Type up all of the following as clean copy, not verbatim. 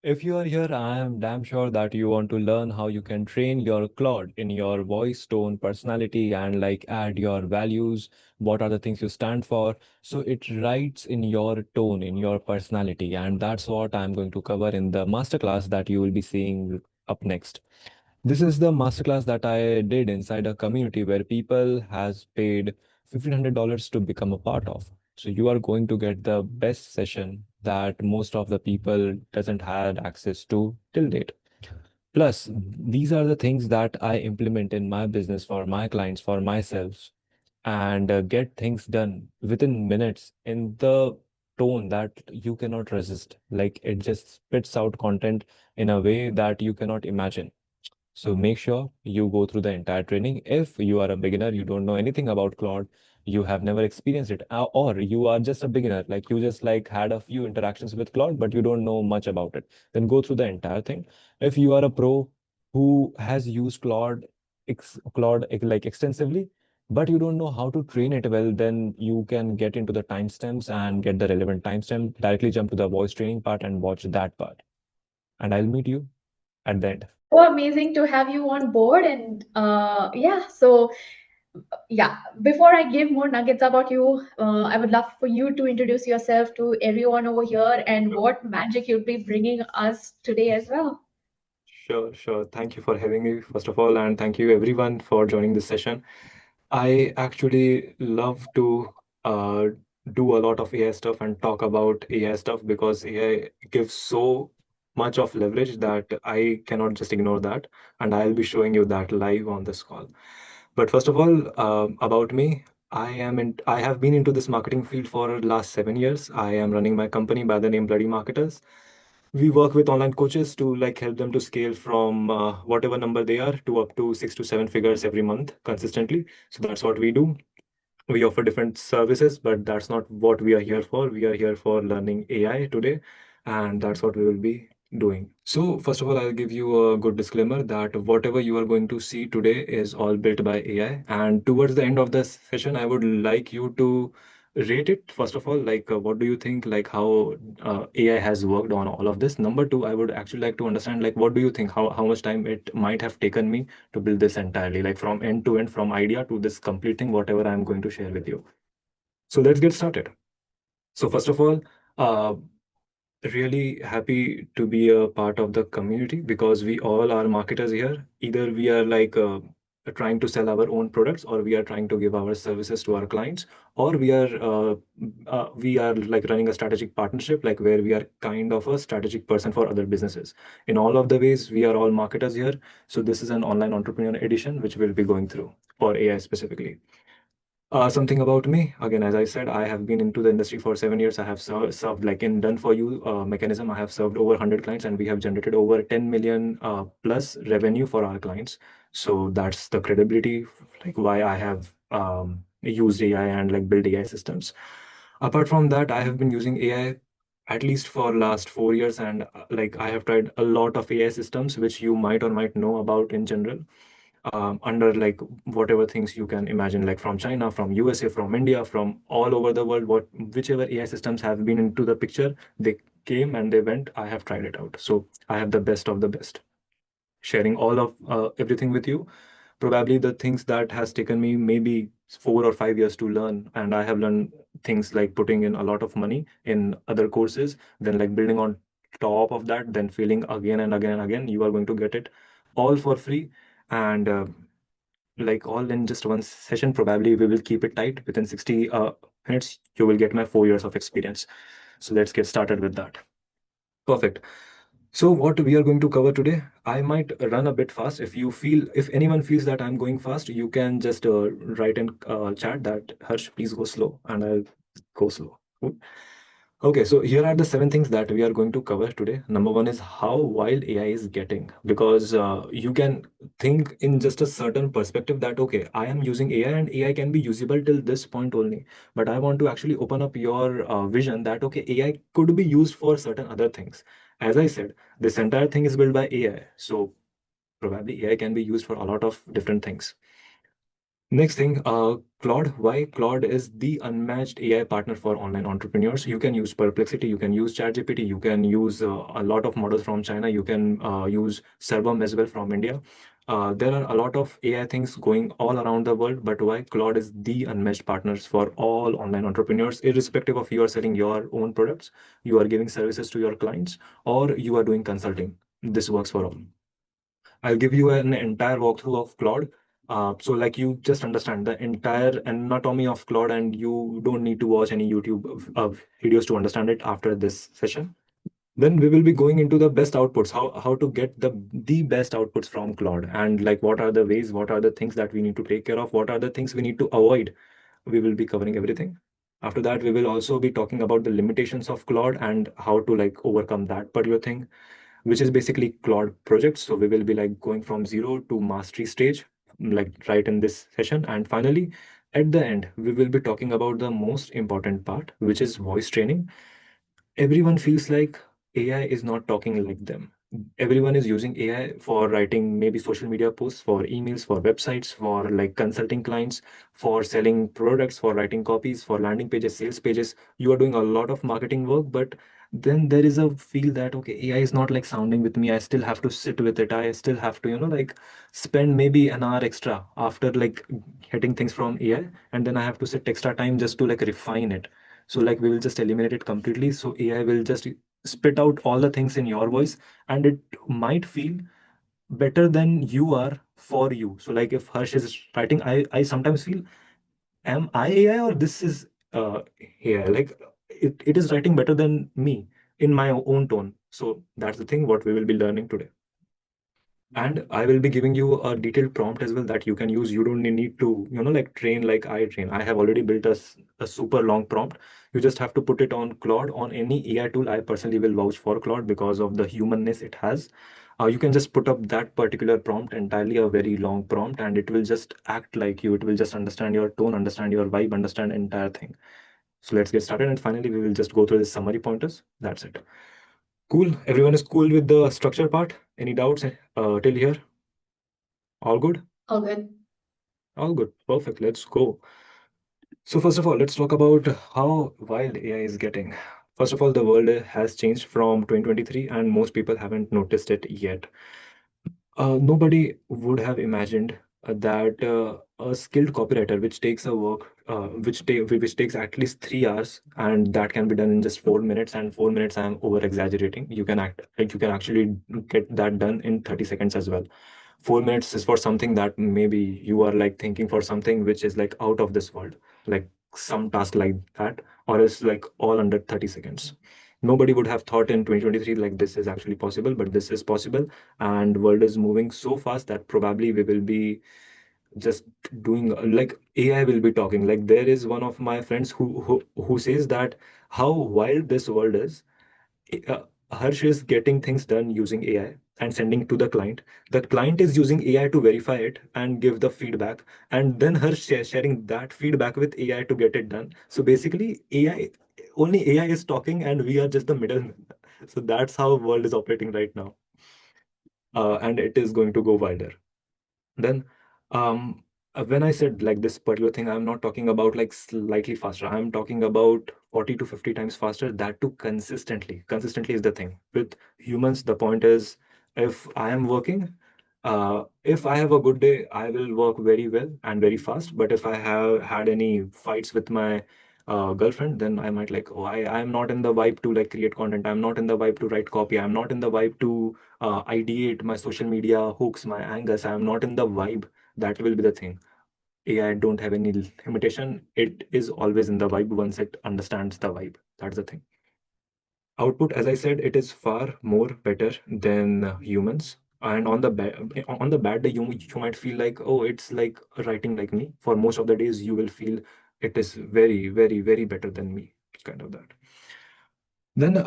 If you are here, I am damn sure that you want to learn how you can train your Claude in your voice, tone, personality, and like add your values. What are the things you stand for? So it writes in your tone, in your personality. And that's what I'm going to cover in the masterclass that you will be seeing up next. This is the masterclass that I did inside a community where people has paid $1,500 to become a part of. So you are going to get the best session that most of the people doesn't had access to till date. Plus, these are the things that I implement in my business for my clients, for myself, and get things done within minutes in the tone that you cannot resist. Like it just spits out content in a way that you cannot imagine. So make sure you go through the entire training. If you are a beginner, you don't know anything about Claude, you have never experienced it, or you are just a beginner, like you just like had a few interactions with Claude, but you don't know much about it, then go through the entire thing. If you are a pro who has used Claude like extensively, but you don't know how to train it well, then you can get into the timestamps and get the relevant timestamp, directly jump to the voice training part and watch that part. And I'll meet you at the end. So amazing to have you on board. And yeah, so yeah, before I give more nuggets about you, I would love for you to introduce yourself to everyone over here and what magic you'll be bringing us today as well. Sure, sure. Thank you for having me, first of all, and thank you everyone for joining this session. I actually love to uh, do a lot of AI stuff and talk about AI stuff because AI gives so much of leverage that I cannot just ignore that, and I'll be showing you that live on this call. But first of all, about me, I have been into this marketing field for last 7 years. I am running my company by the name Bloody Marketers. We work with online coaches to like help them to scale from whatever number they are to up to 6 to 7 figures every month consistently. So that's what we do. We offer different services, but that's not what we are here for. We are here for learning AI today, and that's what we will be doing. So first of all, I'll give you a good disclaimer that whatever you are going to see today is all built by AI. And towards the end of this session, I would like you to rate it. First of all, like what do you think, like how AI has worked on all of this? Number two, I would actually like to understand, like what do you think, how much time it might have taken me to build this entirely, like from end to end, from idea to this complete thing, whatever I'm going to share with you. So let's get started. So first of all, uh, really happy to be a part of the community because we all are marketers here. Either we are like trying to sell our own products, or we are trying to give our services to our clients, or we are like running a strategic partnership, like where we are kind of a strategic person for other businesses. In all of the ways, we are all marketers here. So this is an online entrepreneur edition, which we'll be going through for AI specifically. Something about me. Again, as I said, I have been into the industry for 7 years. I have served like in done for you mechanism. I have served over 100 clients, and we have generated over 10 million plus revenue for our clients. So that's the credibility, like why I have used AI and like build AI systems. Apart from that, I have been using AI at least for last 4 years, and like I have tried a lot of AI systems, which you might or might know about in general, under like whatever things you can imagine, like from China, from USA, from India, from all over the world, what whichever AI systems have been into the picture, they came and they went. I have tried it out. So I have the best of the best, sharing all of everything with you. Probably the things that has taken me maybe 4 or 5 years to learn, and I have learned things like putting in a lot of money in other courses, then like building on top of that, then failing again and again and again. You are going to get it all for free, and like all in just one session. Probably we will keep it tight within 60 minutes. You will get my 4 years of experience. So let's get started with that. Perfect. So what we are going to cover today, I might run a bit fast. If anyone feels that I'm going fast, you can just write in chat that Harsh, please go slow, and I'll go slow. Cool. Okay, so here are the 7 things that we are going to cover today. Number one is how wild AI is getting, because you can think in just a certain perspective that, okay, I am using AI and AI can be usable till this point only. But I want to actually open up your vision that, okay, AI could be used for certain other things. As I said, this entire thing is built by AI. So probably AI can be used for a lot of different things. Next thing, Claude. Why Claude is the unmatched AI partner for online entrepreneurs. You can use Perplexity, you can use ChatGPT, you can use a lot of models from China, you can use Servum as well from India. There are a lot of AI things going all around the world, but why Claude is the unmatched partners for all online entrepreneurs, irrespective of you are selling your own products, you are giving services to your clients, or you are doing consulting. This works for all. I'll give you an entire walkthrough of Claude. So like you just understand the entire anatomy of Claude and you don't need to watch any YouTube videos to understand it after this session. Then we will be going into the best outputs, how to get the best outputs from Claude, and like what are the ways, what are the things that we need to take care of, what are the things we need to avoid. We will be covering everything. After that, we will also be talking about the limitations of Claude and how to like overcome that particular thing, which is basically Claude Projects. So we will be like going from zero to mastery stage, like right in this session. And finally, at the end, we will be talking about the most important part, which is voice training. Everyone feels like AI is not talking like them. Everyone is using AI for writing maybe social media posts, for emails, for websites, for like consulting clients, for selling products, for writing copies, for landing pages, sales pages. You are doing a lot of marketing work, but then there is a feel that okay, AI is not like sounding with me. I still have to sit with it. I still have to, like spend maybe an hour extra after like getting things from AI, and then I have to sit extra time just to like refine it. So like we will just eliminate it completely. So AI will just spit out all the things in your voice, and it might feel better than you are for you. So like if Harsh is writing, I sometimes feel, am I AI or this is AI? Like it is writing better than me in my own tone. So that's the thing what we will be learning today. And I will be giving you a detailed prompt as well that you can use. You don't need to, like train like I train. I have already built a super long prompt. You just have to put it on Claude, on any AI tool. I personally will vouch for Claude because of the humanness it has. You can just put up that particular prompt, entirely a very long prompt, and it will just act like you. It will just understand your tone, understand your vibe, understand entire thing. So let's get started. And finally, we will just go through the summary pointers. That's it. Cool. Everyone is cool with the structure part. Any doubts till here? All good? All good. All good. Perfect. Let's go. So first of all, let's talk about how wild AI is getting. First of all, the world has changed from 2023 and most people haven't noticed it yet. Nobody would have imagined that a skilled copywriter, which takes a work, which takes at least 3 hours, and that can be done in just 4 minutes. And 4 minutes, I'm over exaggerating. You can actually get that done in 30 seconds as well. 4 minutes is for something that maybe you are like thinking for something which is like out of this world, like some task like that, or else like all under 30 seconds. Nobody would have thought in 2023 like this is actually possible, but this is possible. And world is moving so fast that probably we will be just doing like AI will be talking. Like there is one of my friends who says that how wild this world is. uh, Harsh is getting things done using AI and sending it to the client. The client is using AI to verify it and give the feedback, and then Harsh sharing that feedback with AI to get it done. So basically, only AI is talking, and we are just the middlemen. So that's how world is operating right now, and it is going to go wider. Then, when I said like this particular thing, I'm not talking about like slightly faster. I'm talking about 40 to 50 times faster. That too consistently. Consistently is the thing. With humans, the point is, if I am working, if I have a good day, I will work very well and very fast. But if I have had any fights with my girlfriend, then I might like, oh, I'm not in the vibe to like create content. I'm not in the vibe to write copy. I'm not in the vibe to ideate my social media hooks, my angles. I'm not in the vibe. That will be the thing. AI don't have any limitation. It is always in the vibe once it understands the vibe. That's the thing. Output, as I said, it is far more better than humans. And on the bad day, you might feel like, oh, it's like writing like me. For most of the days, you will feel it is very, very, very better than me. It's kind of that. Then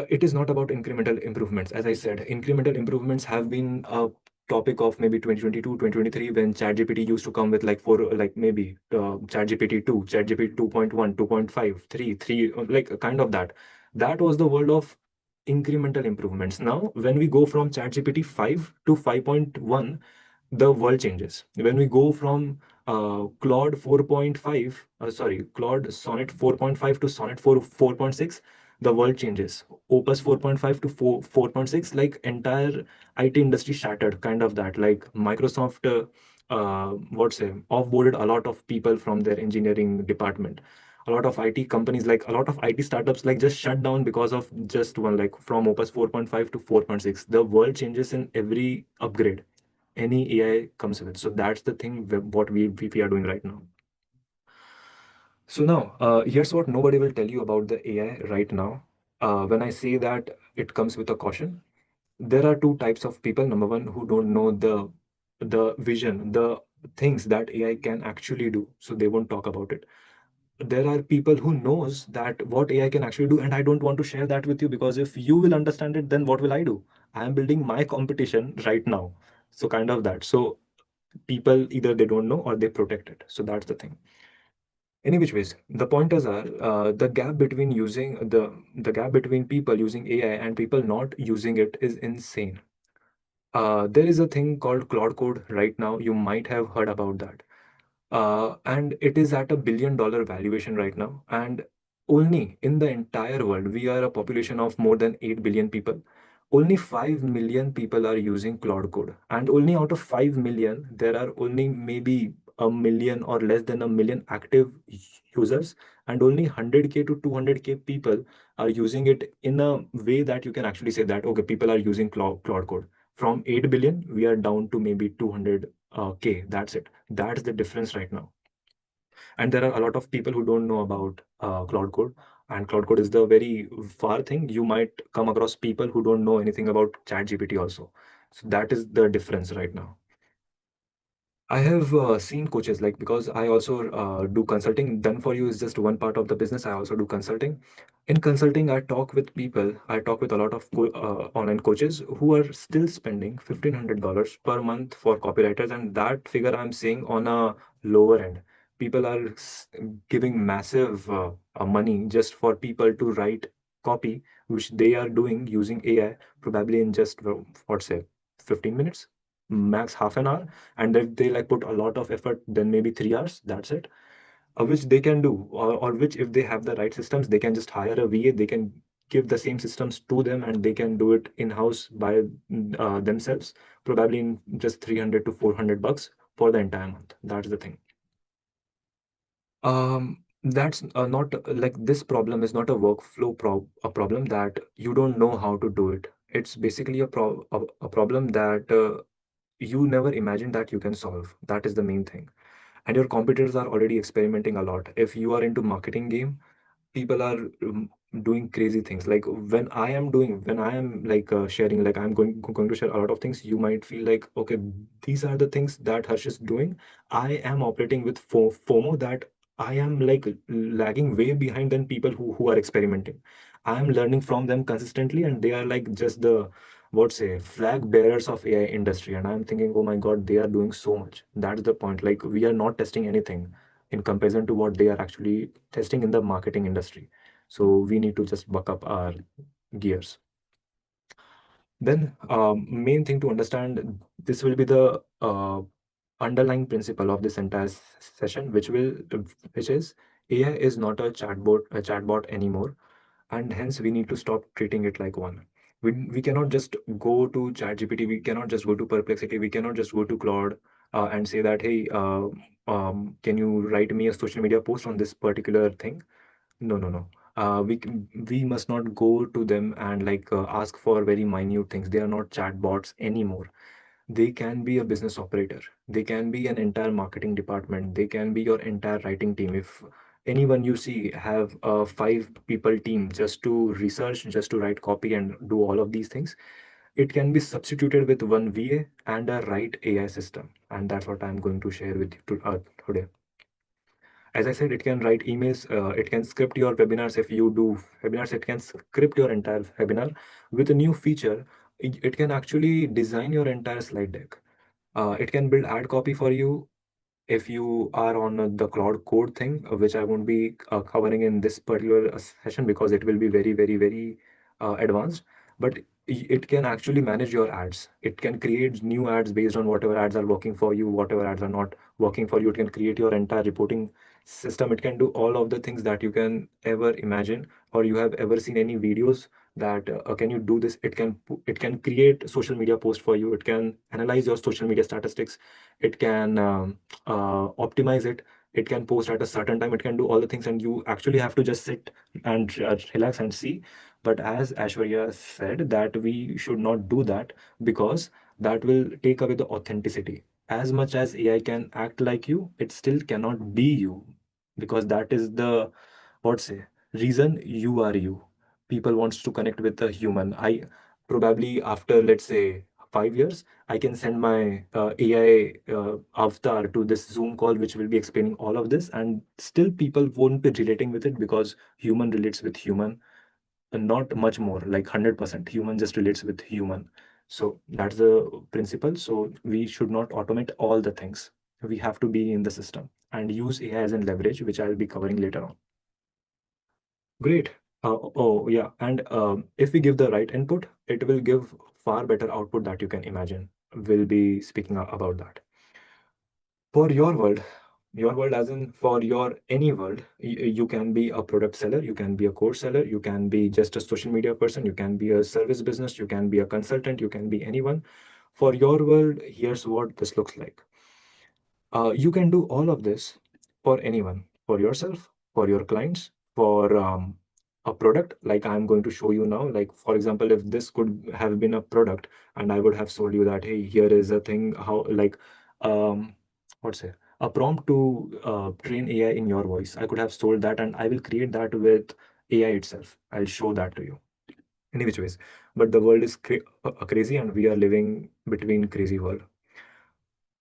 it is not about incremental improvements. As I said, incremental improvements have been a topic of maybe 2022, 2023 when ChatGPT used to come with like like maybe ChatGPT 2, ChatGPT 2.1, 2.5, 3, 3, like kind of that. That was the world of incremental improvements. Now, when we go from ChatGPT 5 to 5.1, the world changes. When we go from Claude 4.5, Claude Sonnet 4.5 to Sonnet 4.6, the world changes. Opus 4.5 to 4.6, like entire IT industry shattered, kind of that. Like Microsoft, what's say, offboarded a lot of people from their engineering department. A lot of IT companies, like a lot of IT startups, like just shut down because of just one, like from Opus 4.5 to 4.6. The world changes in every upgrade any AI comes with. So that's the thing what we are doing right now. So now, here's what nobody will tell you about the AI right now. When I say that it comes with a caution, there are two types of people. Number one, who don't know the vision, the things that AI can actually do, so they won't talk about it. There are people who knows that what AI can actually do, and I don't want to share that with you because if you will understand it, then what will I do? I am building my competition right now. So kind of that. So people either they don't know or they protect it. So that's the thing. Any which ways, the pointers are the gap between people using AI and people not using it is insane. There is a thing called Claude Code right now. You might have heard about that. And it is at $1 billion valuation right now. And only in the entire world, we are a population of more than 8 billion people. Only 5 million people are using Cloud Code. And only out of 5 million, there are only maybe a million or less than a million active users. And only 100K to 200K people are using it in a way that you can actually say that, okay, people are using Cloud Code. From 8 billion, we are down to maybe 200 K. That's it. That's the difference right now. And there are a lot of people who don't know about Cloud Code. And Cloud Code is the very far thing. You might come across people who don't know anything about ChatGPT also. So that is the difference right now. I have seen coaches like because I also do consulting. Done for you is just one part of the business. I also do consulting. In consulting, I talk with people. I talk with a lot of online coaches who are still spending $1,500 per month for copywriters, and that figure I'm saying on a lower end. People are giving massive money just for people to write copy, which they are doing using AI, probably in just what say 15 minutes, max half an hour. And if they like put a lot of effort, then maybe 3 hours, that's it. Which they can do, or which if they have the right systems, they can just hire a VA, they can give the same systems to them and they can do it in-house by themselves, probably in just 300 to 400 bucks for the entire month. That's the thing. That's not like this problem is not a workflow a problem that you don't know how to do it. It's basically a problem that you never imagined that you can solve. That is the main thing. And your competitors are already experimenting a lot. If you are into marketing game, people are doing crazy things. Like when I am like sharing, like I'm going to share a lot of things, you might feel like, okay, these are the things that Harsh is doing. I am operating with FOMO, that I am like lagging way behind than people who are experimenting. I am learning from them consistently, and they are like just the what say flag bearers of AI industry. And I'm thinking, oh my God, they are doing so much. That's the point. Like we are not testing anything in comparison to what they are actually testing in the marketing industry. So we need to just buck up our gears. Then, main thing to understand, this will be the underlying principle of this entire session, which is AI is not a chatbot anymore, and hence we need to stop treating it like one. We cannot just go to ChatGPT, we cannot just go to Perplexity, we cannot just go to Claude and say that, hey, can you write me a social media post on this particular thing? No, no, no. We must not go to them and like ask for very minute things. They are not chatbots anymore. They can be a business operator. They can be an entire marketing department. They can be your entire writing team. If anyone you see have a 5 people team just to research, just to write copy and do all of these things, it can be substituted with one VA and a right AI system. And that's what I'm going to share with you today. As I said, it can write emails, it can script your webinars. If you do webinars, it can script your entire webinar. With a new feature, it can actually design your entire slide deck. It can build ad copy for you if you are on the Cloud Code thing, which I won't be covering in this particular session because it will be very, very, very advanced. But it can actually manage your ads. It can create new ads based on whatever ads are working for you, whatever ads are not working for you. It can create your entire reporting system. It can do all of the things that you can ever imagine, or you have ever seen any videos that can you do this. It can create social media post for you. It can analyze your social media statistics. It can optimize it. It can post at a certain time. It can do all the things, and you actually have to just sit and relax and see. But as Ashwarya said, that we should not do that, because that will take away the authenticity. As much as AI can act like you, it still cannot be you, because that is the, what say, reason you are you. People wants to connect with a human. I probably after, let's say, 5 years, I can send my AI avatar to this Zoom call, which will be explaining all of this, and still people won't be relating with it, because human relates with human, and not much more, like 100%. Human just relates with human. So that's the principle. So we should not automate all the things. We have to be in the system and use AI as a leverage, which I'll be covering later on. Great. Oh, yeah. And if we give the right input, it will give far better output that you can imagine. We'll be speaking about that. For your world as in for your any world, you can be a product seller, you can be a course seller, you can be just a social media person, you can be a service business, you can be a consultant, you can be anyone. For your world, here's what this looks like. You can do all of this for anyone, for yourself, for your clients, for a product like I'm going to show you now. Like, for example, if this could have been a product, and I would have sold you that, hey, here is a thing, how, like, what's it? A prompt to train AI in your voice. I could have sold that, and I will create that with AI itself. I'll show that to you. Any which ways. But the world is crazy, and we are living between crazy world.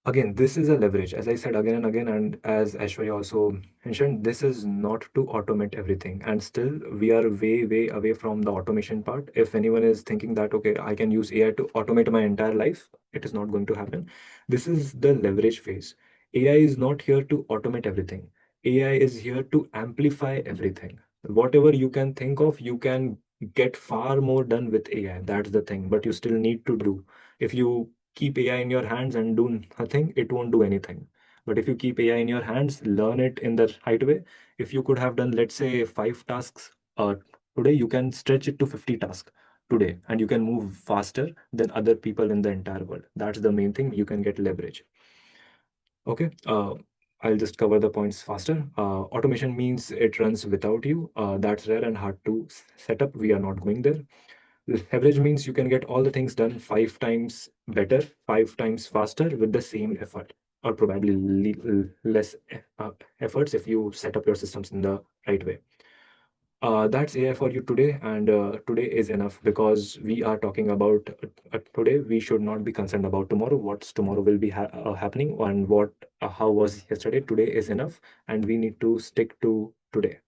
Again, this is a leverage, as I said again and again, and as Ashwarya also mentioned, this is not to automate everything. And still, we are way, way away from the automation part. If anyone is thinking that, okay, I can use AI to automate my entire life, it is not going to happen. This is the leverage phase. AI is not here to automate everything. AI is here to amplify everything. Whatever you can think of, you can get far more done with AI. That's the thing. But you still need to do. If you keep AI in your hands and do nothing, it won't do anything. But if you keep AI in your hands, learn it in the right way. If you could have done, let's say, 5 tasks today, you can stretch it to 50 tasks today, and you can move faster than other people in the entire world. That's the main thing. You can get leverage. Okay. I'll just cover the points faster. Automation means it runs without you. That's rare and hard to set up. We are not going there. Leverage means you can get all the things done 5 times better, 5 times faster with the same effort, or probably less efforts if you set up your systems in the right way. That's AI for you today, and today is enough, because we are talking about today. We should not be concerned about tomorrow. What's tomorrow will be happening, and what how was yesterday. Today is enough, and we need to stick to today.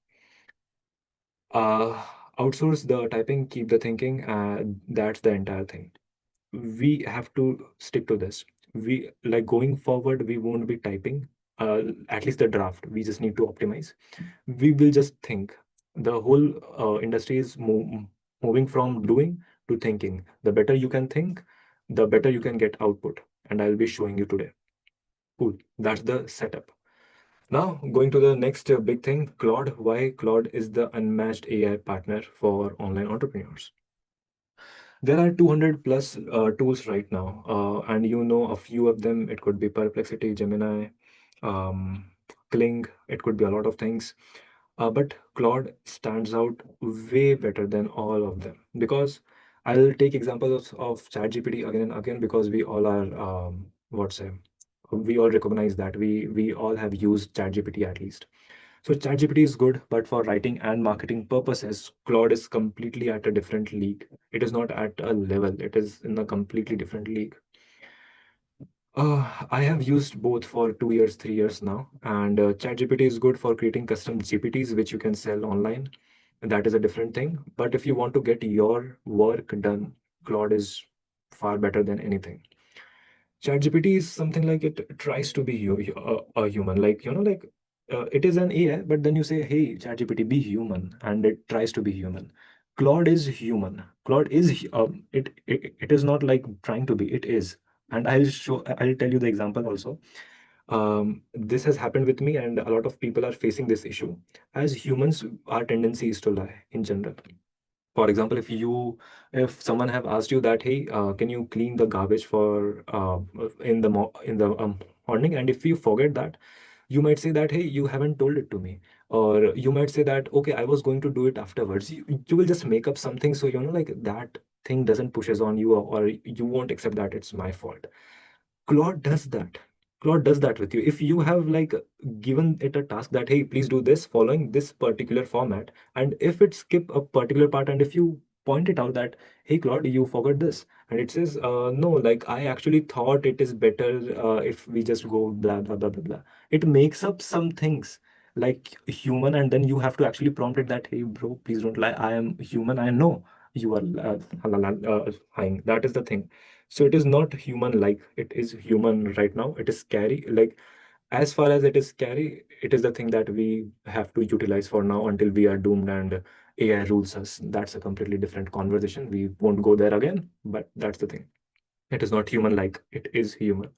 Uh, Outsource the typing, keep the thinking. That's the entire thing. We have to stick to this. We, like, going forward, we won't be typing. At least the draft. We just need to optimize. We will just think. The whole industry is moving from doing to thinking. The better you can think, the better you can get output. And I'll be showing you today. Cool. That's the setup. Now, going to the next big thing, Claude. Why Claude is the unmatched AI partner for online entrepreneurs. There are 200 plus tools right now, and you know a few of them. It could be Perplexity, Gemini, um, Kling. It could be a lot of things. But Claude stands out way better than all of them, because I'll take examples of ChatGPT again and again, because we all are, what's say, we all recognize that we all have used ChatGPT at least. So ChatGPT is good, but for writing and marketing purposes, Claude is completely at a different league. It is not at a level. It is in a completely different league. I have used both for 2 years, 3 years now, and ChatGPT is good for creating custom GPTs, which you can sell online. That is a different thing. But if you want to get your work done, Claude is far better than anything. ChatGPT is something like it tries to be a human, like it is an AI, but then you say, "Hey, ChatGPT, be human," and it tries to be human. Claude is human. Claude is it is not like trying to be. It is, and I'll tell you the example also. This has happened with me, and a lot of people are facing this issue. As humans, our tendency is to lie in general. For example, if someone have asked you that, hey, can you clean the garbage for in the morning, and if you forget that, you might say that, hey, you haven't told it to me. Or you might say that, okay, I was going to do it afterwards. You will just make up something, so like that thing doesn't pushes on you, or you won't accept that it's my fault. Claude does that. Claude does that with you. If you have like given it a task that, hey, please do this following this particular format, and if it skip a particular part, and if you point it out that, hey, Claude, you forgot this, and it says, no, like I actually thought it is better if we just go blah blah blah blah blah. It makes up some things like human, and then you have to actually prompt it that, hey, bro, please don't lie. I am human. I know you are lying. That is the thing. So it is not human like, it is human right now. It is scary. Like, as far as it is scary, it is the thing that we have to utilize for now until we are doomed and AI rules us. That's a completely different conversation. We won't go there again, but that's the thing. It is not human like, it is human.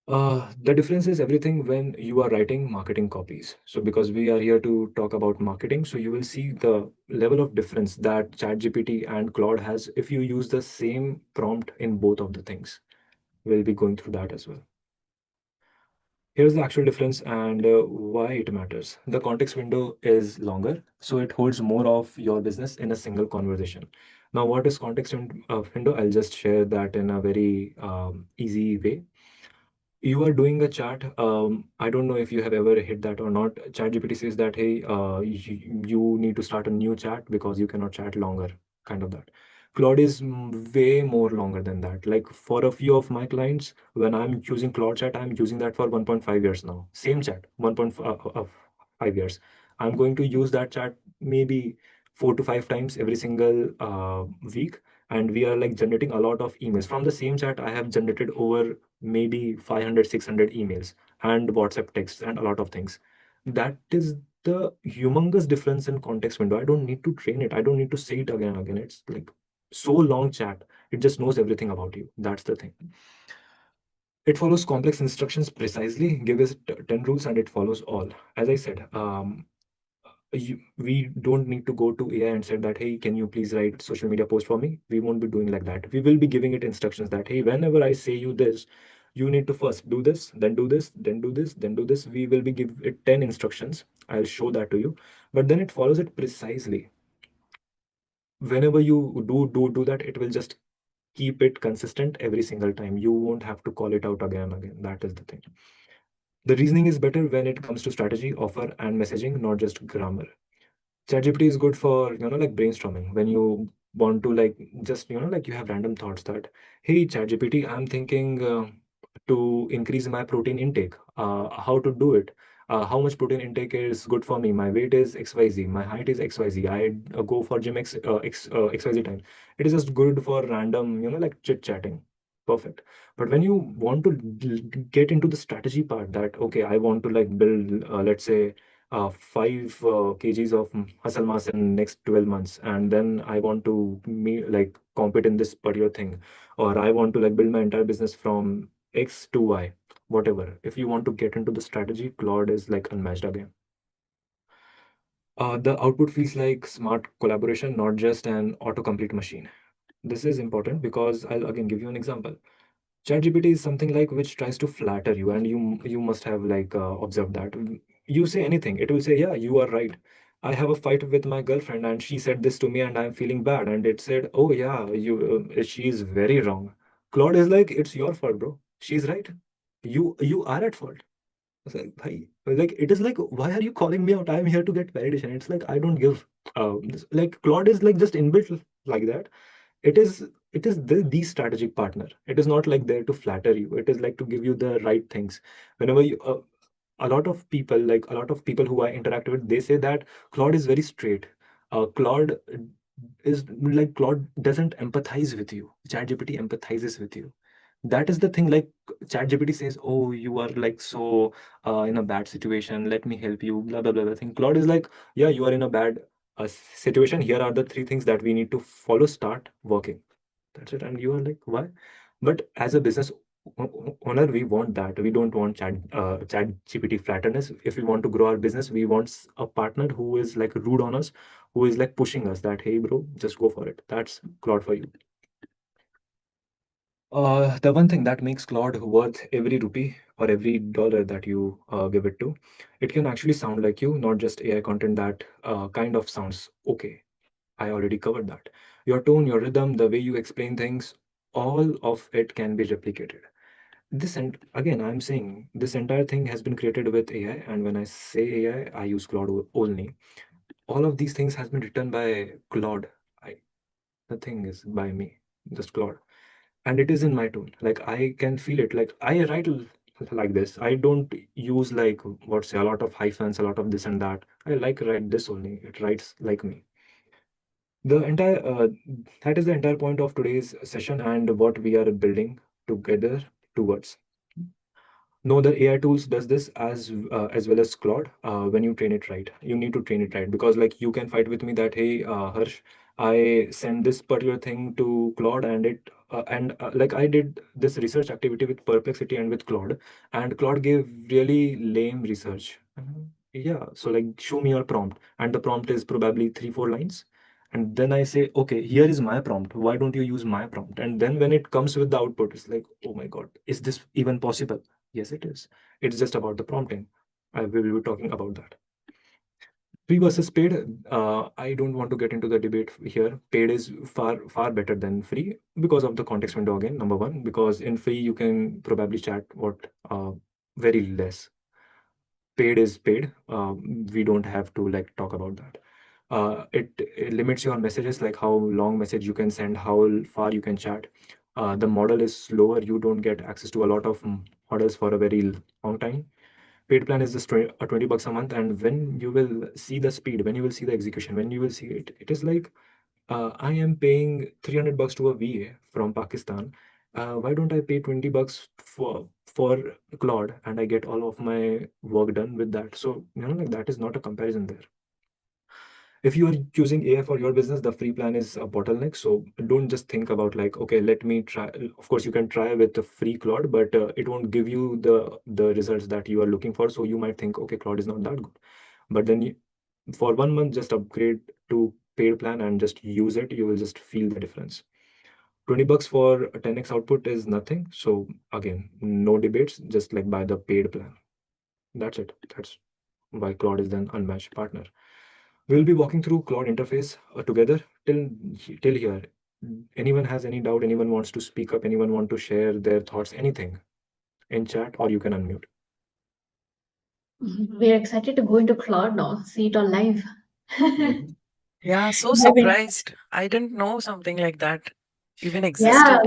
The difference is everything when you are writing marketing copies. So, because we are here to talk about marketing, so you will see the level of difference that ChatGPT and Claude has if you use the same prompt in both of the things. We'll be going through that as well. Here's the actual difference and why it matters. The context window is longer, so it holds more of your business in a single conversation. Now, what is window? I'll just share that in a very easy way. You are doing a chat. I don't know if you have ever hit that or not. ChatGPT says that, hey, you need to start a new chat because you cannot chat longer, kind of that. Claude is way more longer than that. Like, for a few of my clients, when I'm using Claude chat, I'm using that for 1.5 years now. Same chat, 1.5 years. I'm going to use that chat maybe 4 to 5 times every single week. And we are like generating a lot of emails from the same chat. I have generated over maybe 500, 600 emails and WhatsApp texts and a lot of things. That is the humongous difference in context window. I don't need to train it. I don't need to say it again and again. It's like so long chat. It just knows everything about you. That's the thing. It follows complex instructions precisely, give us 10 rules and it follows all. As I said, we don't need to go to AI and say that, hey, can you please write social media post for me? We won't be doing like that. We will be giving it instructions that, hey, whenever I say you this, you need to first do this, then do this, then do this, then do this. We will be give it 10 instructions. I'll show that to you, but then it follows it precisely. Whenever you do that, it will just keep it consistent every single time. You won't have to call it out again and again. That is the thing. The reasoning is better when it comes to strategy, offer, and messaging, not just grammar. ChatGPT is good for, like brainstorming when you want to like just, like you have random thoughts that, hey, ChatGPT, I'm thinking to increase my protein intake. How to do it? How much protein intake is good for me? My weight is XYZ. My height is XYZ. I go for gym XYZ time. It is just good for random, like chit chatting. Perfect. But when you want to get into the strategy part that, okay, I want to like build, let's say, 5 kgs of muscle mass in next 12 months, and then I want to like compete in this particular thing, or I want to like build my entire business from X to Y, whatever. If you want to get into the strategy, Claude is like unmatched again. The output feels like smart collaboration, not just an autocomplete machine. This is important because I'll again give you an example. ChatGPT is something like which tries to flatter you, and you must have like observed that. You say anything, it will say, "Yeah, you are right. I have a fight with my girlfriend, and she said this to me, and I'm feeling bad." And it said, "Oh yeah, she is very wrong." Claude is like, "It's your fault, bro. She's right. You are at fault." It's like, bhai, like it is like, why are you calling me out? I'm here to get validation. It's like I don't give. Like Claude is like just inbuilt like that. It is the strategic partner. It is not like there to flatter you. It is like to give you the right things. Whenever you a lot of people, like a lot of people who I interact with, they say that Claude is very straight. Claude is like, Claude doesn't empathize with you. ChatGPT empathizes with you. That is the thing. Like ChatGPT says, "Oh, you are like so in a bad situation. Let me help you." Blah blah blah. Blah thing. Claude is like, "Yeah, you are in a bad. a situation, here are the three things that we need to follow, start working. That's it. And you are like, why? But as a business owner, we want that. We don't want chat GPT flatterness. If we want to grow our business, we want a partner who is like rude on us, who is like pushing us that, hey, bro, just go for it. That's Claude for you. The one thing that makes Claude worth every rupee or every dollar that you give it to, it can actually sound like you, not just AI content that kind of sounds okay. I already covered that. Your tone, your rhythm, the way you explain things, all of it can be replicated. This, and again, I'm saying this entire thing has been created with AI. And when I say AI, I use Claude only. All of these things has been written by Claude. I, the thing is by me, just Claude, and it is in my tone. Like I can feel it. Like I write like this. I don't use like what's a lot of hyphens, a lot of this and that. I like write this only. It writes like me. The entire that is the entire point of today's session and what we are building together towards. No, the AI tools does this as well as Claude. When you train it right, you need to train it right, because like you can fight with me that, hey, Harsh, I send this particular thing to Claude and it like I did this research activity with Perplexity and with Claude, and Claude gave really lame research. Yeah, so like show me your prompt, and the prompt is probably 3 4 lines, and then I say, okay, here is my prompt. Why don't you use my prompt? And then when it comes with the output, it's like, oh my God, is this even possible? Yes, it is. It's just about the prompting. We will be talking about that. Free versus paid. I don't want to get into the debate here. Paid is far better than free because of the context window again. Number one, because in free you can probably chat what very less. Paid is paid. We don't have to like talk about that. It limits your messages, like how long message you can send, how far you can chat. The model is slower. You don't get access to a lot of models for a very long time. Paid plan is just 20 bucks a month, and when you will see the speed, when you will see the execution, when you will see it, it is like I am paying 300 bucks to a VA from Pakistan. Why don't I pay 20 bucks for Claude and I get all of my work done with that? So, like that is not a comparison there. If you are using AI for your business, the free plan is a bottleneck. So don't just think about like, okay, let me try. Of course, you can try with the free Claude, but it won't give you the results that you are looking for. So you might think, okay, Claude is not that good. But then for 1 month, just upgrade to paid plan and just use it. You will just feel the difference. 20 bucks for a 10x output is nothing. So again, no debates, just like buy the paid plan. That's it. That's why Claude is an unmatched partner. We'll be walking through Claude interface together till here. Anyone has any doubt? Anyone wants to speak up? Anyone want to share their thoughts? Anything in chat, or you can unmute. We're excited to go into cloud now, see it on live. Mhm. Yeah, so I mean, surprised. I didn't know something like that even yeah, existed.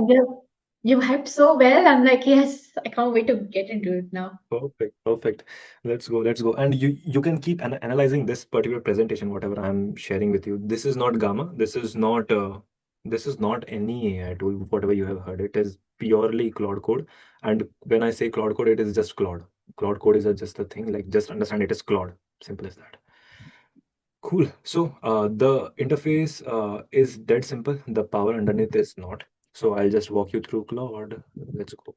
you hyped so well. I'm like, yes, I can't wait to get into it now. Perfect, perfect. Let's go, let's go. And you can keep analyzing this particular presentation, whatever I'm sharing with you. This is not Gamma. This is not any AI tool, whatever you have heard. It is purely Claude Code. And when I say Claude Code, it is just Claude. Claude Code is just a thing. Like just understand it is Claude. Simple as that. Cool. So the interface is dead simple. The power underneath is not. So I'll just walk you through Claude. Let's go.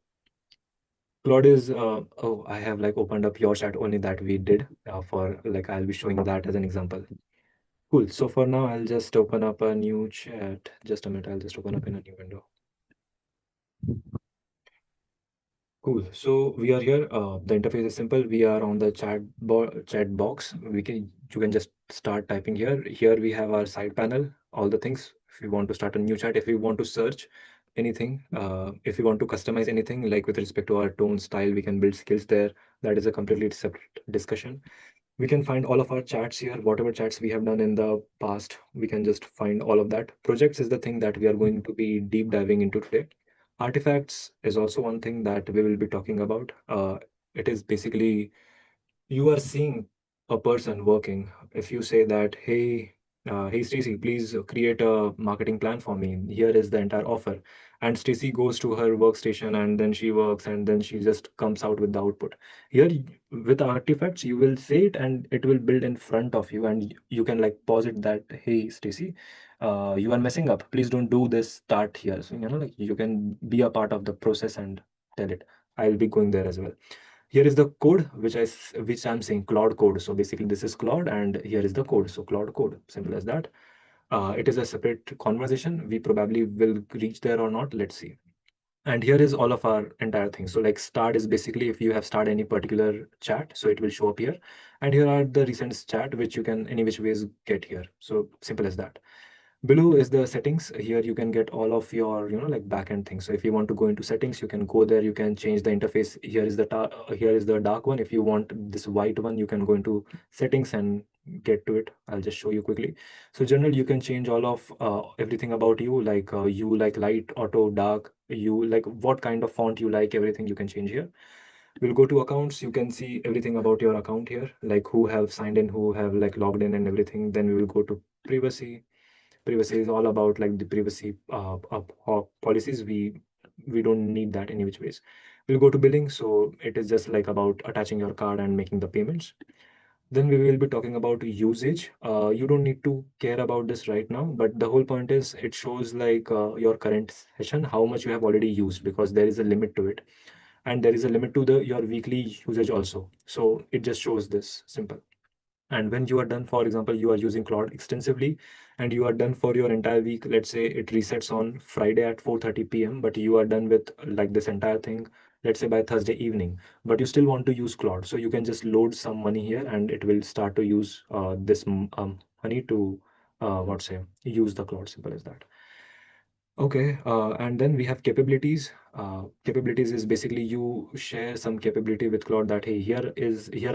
Claude is, oh, I have like opened up your chat only that we did for like, I'll be showing that as an example. Cool. So for now, I'll just open up a new chat. Just a minute. I'll just open up in a new window. Cool. So we are here. The interface is simple. We are on the chat box. You can just start typing here. Here we have our side panel, all the things. If you want to start a new chat, if you want to search anything, if you want to customize anything, like with respect to our tone style, we can build skills there. That is a completely separate discussion. We can find all of our chats here. Whatever chats we have done in the past, we can just find all of that. Projects is the thing that we are going to be deep diving into today. Artifacts is also one thing that we will be talking about. It is basically you are seeing a person working. If you say that, hey, Hey Stacy, please create a marketing plan for me. Here is the entire offer. And Stacy goes to her workstation and then she works and then she just comes out with the output. Here with artifacts, you will say it and it will build in front of you and you can like pause it that, hey Stacy, you are messing up. Please don't do this. Start here. So, like you can be a part of the process and tell it. I'll be going there as well. Here is the code which I'm saying Claude code. So basically this is Claude and here is the code. So Claude code, simple as that. It is a separate conversation. We probably will reach there or not. Let's see. And here is all of our entire thing. So like start is basically if you have started any particular chat, so it will show up here. And here are the recent chat which you can any which ways get here. So simple as that. Below is the settings. Here you can get all of your like backend things. So if you want to go into settings, you can go there. You can change the interface. Here is the here is the dark one. If you want this white one, you can go into settings and get to it. I'll just show you quickly. So general, you can change all of everything about you, like you like light, auto, dark. You like what kind of font you like. Everything you can change here. We'll go to accounts. You can see everything about your account here, like who have signed in, who have like logged in and everything. Then we will go to privacy. Privacy is all about like the privacy policies. We don't need that any which ways. We'll go to billing. So it is just like about attaching your card and making the payments. Then we will be talking about usage. You don't need to care about this right now, but the whole point is it shows like your current session, how much you have already used, because there is a limit to it, and there is a limit to the your weekly usage also. So it just shows this simple. And when you are done, for example, you are using Claude extensively and you are done for your entire week, let's say it resets on Friday at 4:30 p.m., but you are done with like this entire thing, let's say by Thursday evening, but you still want to use Claude, so you can just load some money here and it will start to use this money to what say use the Claude, simple as that. Okay, and then we have capabilities. Capabilities is basically you share some capability with Claude that hey, here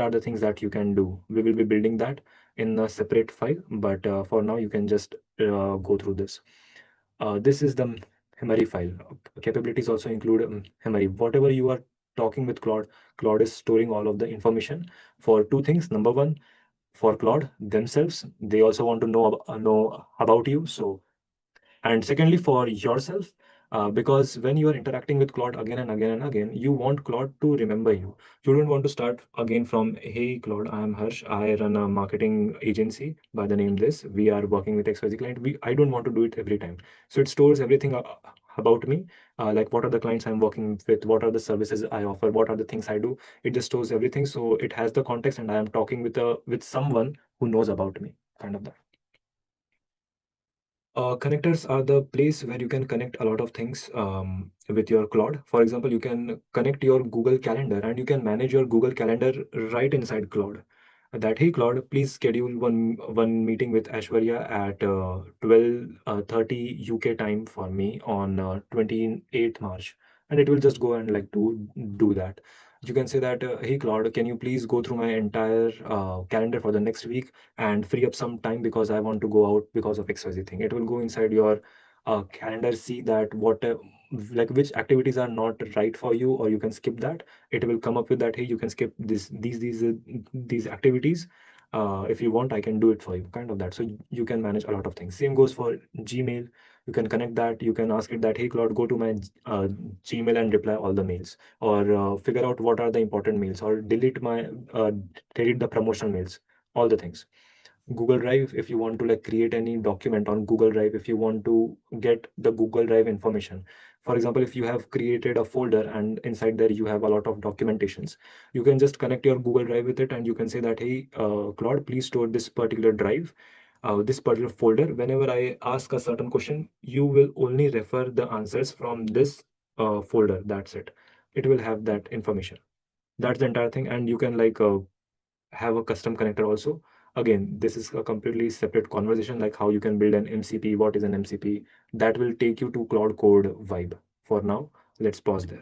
are the things that you can do. We will be building that in a separate file, but for now you can just go through this. This is the memory file. Capabilities also include memory. Whatever you are talking with Claude, Claude is storing all of the information for two things. Number one, for Claude themselves, they also want to know about you. So and secondly for yourself, because when you are interacting with Claude again and again and again, you want Claude to remember you. You don't want to start again from, hey Claude, I am Harsh, I run a marketing agency by the name this, we are working with XYZ client. I don't want to do it every time. So it stores everything about me, like what are the clients I'm working with, what are the services I offer, what are the things I do. It just stores everything, so it has the context and I am talking with someone who knows about me, kind of that. Connectors are the place where you can connect a lot of things with your Claude. For example, you can connect your Google Calendar and you can manage your Google Calendar right inside Claude. That hey Claude, please schedule one meeting with Ashwarya at 12:30 UK time for me on 28th March, and it will just go and like do that. You can say that hey Claude, can you please go through my entire calendar for the next week and free up some time because I want to go out because of XYZ thing. It will go inside your calendar, see that what like which activities are not right for you, or you can skip that. It will come up with that, hey, you can skip these activities. If you want, I can do it for you, kind of that. So you can manage a lot of things. Same goes for Gmail. You can connect that. You can ask it that, hey, Claude, go to my Gmail and reply all the mails, or figure out what are the important mails, or uh, delete the promotional mails, all the things. Google Drive, if you want to like create any document on Google Drive, if you want to get the Google Drive information. For example, if you have created a folder and inside there you have a lot of documentations, you can just connect your Google Drive with it and you can say that, hey, Claude, please store this particular drive, this particular folder. Whenever I ask a certain question, you will only refer the answers from this folder. That's it. It will have that information. That's the entire thing. And you can like have a custom connector also. Again, this is a completely separate conversation, like how you can build an MCP, what is an MCP. That will take you to Cloud Code vibe. For now, let's pause there.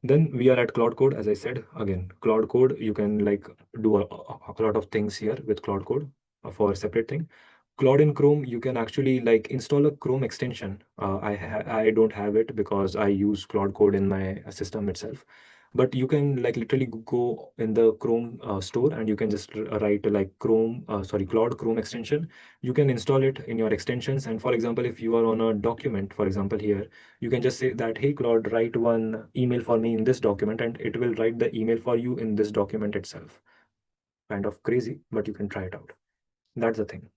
Then we are at Cloud Code. As I said, again, Cloud Code, you can like do a lot of things here with Cloud Code for a separate thing. Claude in Chrome, you can actually like install a Chrome extension. I don't have it because I use Cloud Code in my system itself. But you can like literally go in the Chrome store, and you can just write like Claude Chrome extension. You can install it in your extensions. And for example, if you are on a document, for example here, you can just say that, hey Claude, write one email for me in this document, and it will write the email for you in this document itself. Kind of crazy, but you can try it out. That's the thing.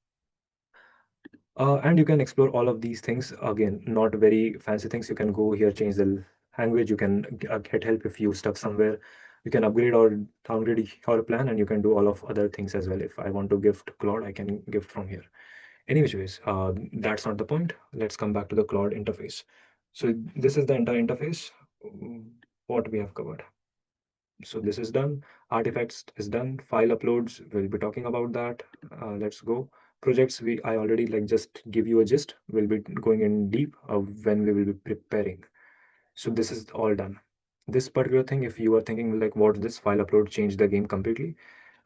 And you can explore all of these things. Again, not very fancy things. You can go here, change the language. You can get help if you stuck somewhere. You can upgrade or downgrade your plan, and you can do all of other things as well. If I want to gift Claude, I can gift from here. Anyways, that's not the point. Let's come back to the Claude interface. So this is the entire interface. What we have covered. So this is done. Artifacts is done. File uploads, we'll be talking about that. Let's go. Projects, I already like just give you a gist. We'll be going in deep when we will be preparing. So this is all done. This particular thing, if you are thinking like what this file upload changed the game completely,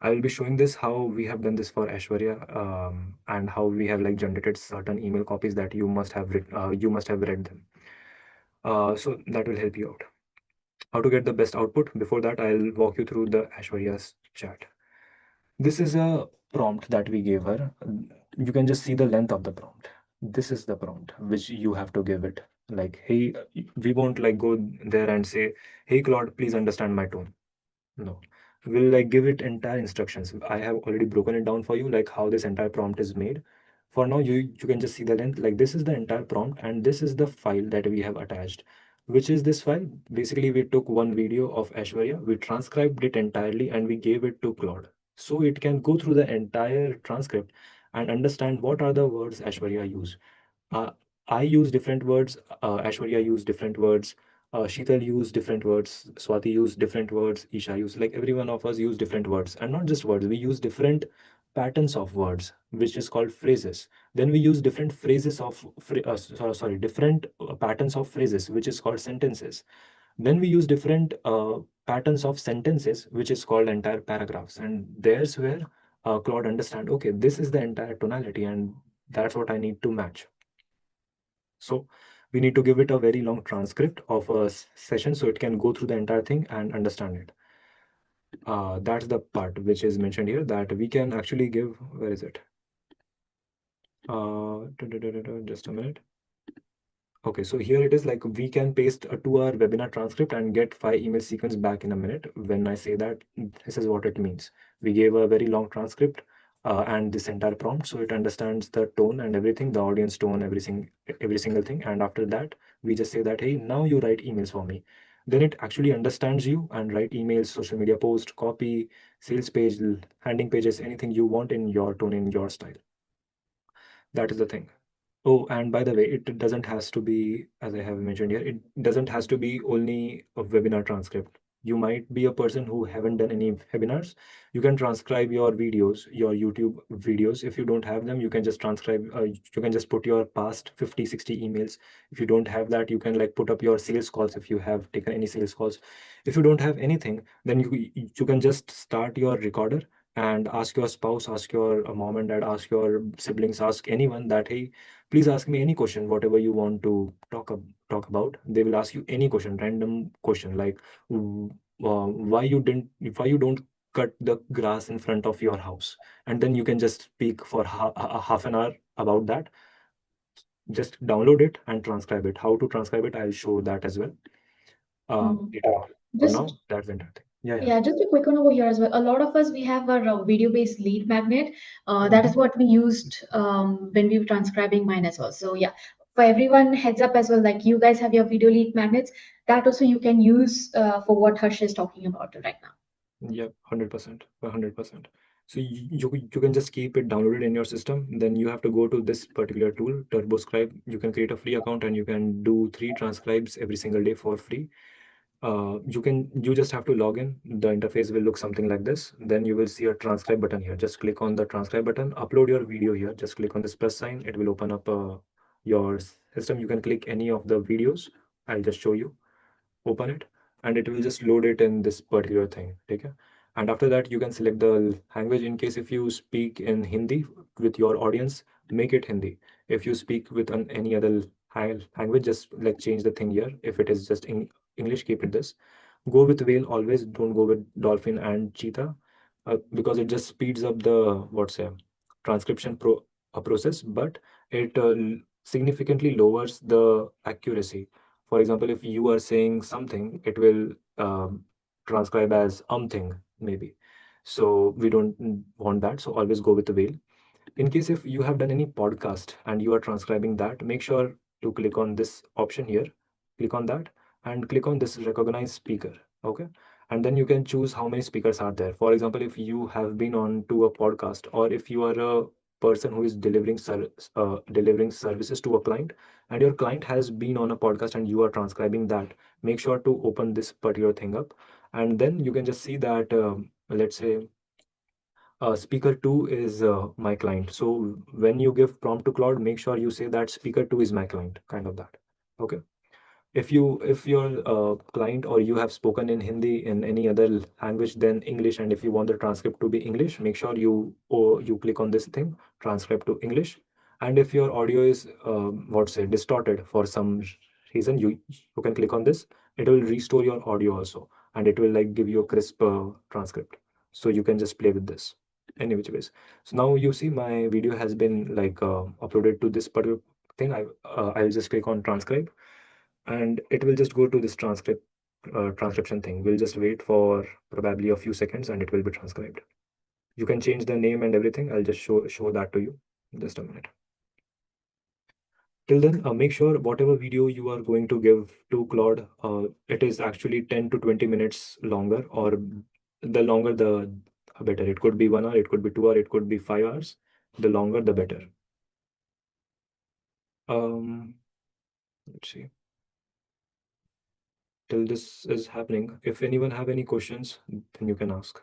I will be showing this how we have done this for Aishwarya, and how we have like generated certain email copies that you must have you must have read them. So that will help you out. How to get the best output. Before that, I'll walk you through the Aishwarya's chat. This is a prompt that we gave her. You can just see the length of the prompt. This is the prompt which you have to give it. Like, hey, we won't like go there and say, hey, Claude, please understand my tone. No, we'll like give it entire instructions. I have already broken it down for you, like how this entire prompt is made. For now, you can just see the length. Like this is the entire prompt, and this is the file that we have attached. Which is this file? Basically, we took one video of Aishwarya, we transcribed it entirely, and we gave it to Claude, so it can go through the entire transcript and understand what are the words Aishwarya use. uh, I use different words. Aishwarya use different words. Sheetal use different words. Swati use different words. Isha use, like every one of us use different words, and not just words. We use different patterns of words, which is called phrases. Then we use different phrases of different patterns of phrases, which is called sentences. Then we use different patterns of sentences, which is called entire paragraphs. And there's where Claude understand. Okay, this is the entire tonality, and that's what I need to match. So we need to give it a very long transcript of a session so it can go through the entire thing and understand it. That's the part which is mentioned here, that we can actually give, where is it? Just a minute. Okay, so here it is, like we can paste a 2-hour webinar transcript and get 5 email sequence back in a minute. When I say that, this is what it means. We gave a very long transcript and this entire prompt, so it understands the tone and everything, the audience tone, every single thing. And after that, we just say that, hey, now you write emails for me. Then it actually understands you and write emails, social media post, copy, sales page, landing pages, anything you want in your tone, in your style. That is the thing. Oh, and by the way, it doesn't has to be, as I have mentioned here, it doesn't has to be only a webinar transcript. You might be a person who haven't done any webinars. You can transcribe your videos, your YouTube videos. If you don't have them, you can just transcribe, you can just put your past 50, 60 emails. If you don't have that, you can like put up your sales calls if you have taken any sales calls. If you don't have anything, then you can just start your recorder and ask your spouse, ask your mom and dad, ask your siblings, ask anyone that, hey, please ask me any question, whatever you want to talk about. They will ask you any question, random question, like why you don't cut the grass in front of your house, and then you can just speak for half an hour about that. Just download it and transcribe it. How to transcribe it, I'll show that as well Mhm. later on. For now, Just that's the entire thing. Yeah. Yeah, just a quick one over here as well. A lot of us, we have our video-based lead magnet. That is Mhm. what we used when we were transcribing mine as well. So yeah, for everyone, heads up as well. Like you guys have your video lead magnets. That also you can use for what Harsh is talking about right now. Yep, 100%, 100%. So you can just keep it downloaded in your system. Then you have to go to this particular tool, TurboScribe. You can create a free account and you can do 3 transcribes every single day for free. You just have to log in. The interface will look something like this. Then you will see a transcribe button here. Just click on the transcribe button, upload your video here. Just click on this plus sign. It will open up your system. You can click any of the videos. I'll just show you. Open it, and it will just load it in this particular thing. Okay, and after that you can select the language. In case if you speak in Hindi with your audience, make it Hindi. If you speak with any other language, just like change the thing here. If it is just in English, keep it this. Go with whale always. Don't go with dolphin and cheetah, because it just speeds up the what's say transcription process, but it significantly lowers the accuracy. For example, if you are saying something, it will transcribe as thing maybe. So we don't want that. So always go with the whale. In case if you have done any podcast and you are transcribing that, make sure to click on this option here, click on that, and click on this recognize speaker. Okay, and then you can choose how many speakers are there. For example, if you have been on to a podcast, or if you are a person who is delivering services to a client, and your client has been on a podcast and you are transcribing that, make sure to open this particular thing up, and then you can just see that, let's say, speaker 2 is my client. So when you give prompt to Claude, make sure you say that speaker 2 is my client, kind of that. Okay. If your client or you have spoken in Hindi in any other language than English, and if you want the transcript to be English, make sure you click on this thing, transcribe to English. And if your audio is what's it distorted for some reason, you can click on this. It will restore your audio also, and it will like give you a crisp transcript. So you can just play with this any which ways. So now you see my video has been like uploaded to this particular thing. I'll just click on transcribe, and it will just go to this transcription thing. We'll just wait for probably a few seconds and it will be transcribed. You can change the name and everything. I'll just show that to you. Just a minute. Till then, make sure whatever video you are going to give to Claude, it is actually 10 to 20 minutes longer, or the longer the better. It could be 1 hour, it could be 2 hours, it could be 5 hours. The longer the better. Let's see. Till this is happening, if anyone have any questions, then you can ask.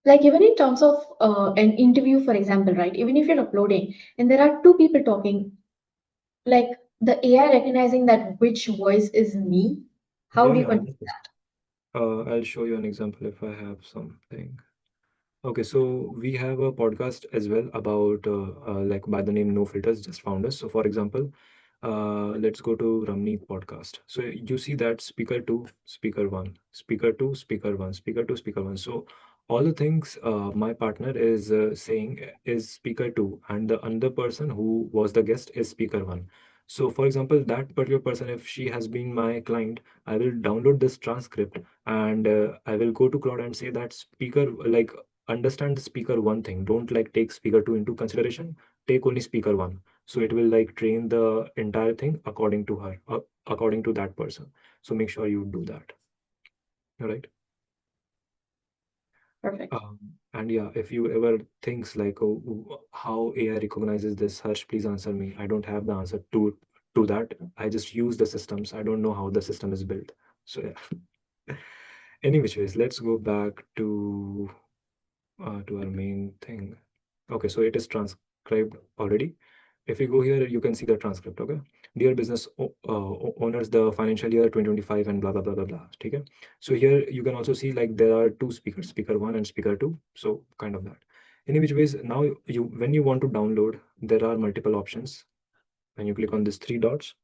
Like even in terms of an interview, for example, right? Even if you're uploading and there are two people talking, like the AI recognizing that which voice is me, how Yeah, do you yeah, control 100%. I'll show you an example if I have something. Okay, so we have a podcast as well about like by the name No Filters, just found us. So for example, let's go to Ramneet podcast. So you see that speaker two, speaker one, speaker two, speaker one, speaker two, speaker one. So all the things my partner is saying is speaker two, and the other person who was the guest is speaker one. So for example, that particular person, if she has been my client, I will download this transcript, and I will go to Claude and say that speaker, like, understand the speaker one thing, don't like take speaker two into consideration, take only speaker one. So it will like train the entire thing according to her, according to that person. So make sure you do that. All right. Perfect. And yeah, if you ever thinks like, oh, how AI recognizes this, Harsh, please answer me. I don't have the answer to that. I just use the systems. I don't know how the system is built. So yeah. Any which ways, let's go back to our main thing. Okay, so it is transcribed already. If you go here, you can see the transcript. Okay, dear business owners, the financial year 2025 and blah blah blah blah blah. Okay, so here you can also see like there are two speakers, speaker one and speaker two. So kind of that. In which ways, now you when you want to download, there are multiple options. When you click on these three dots,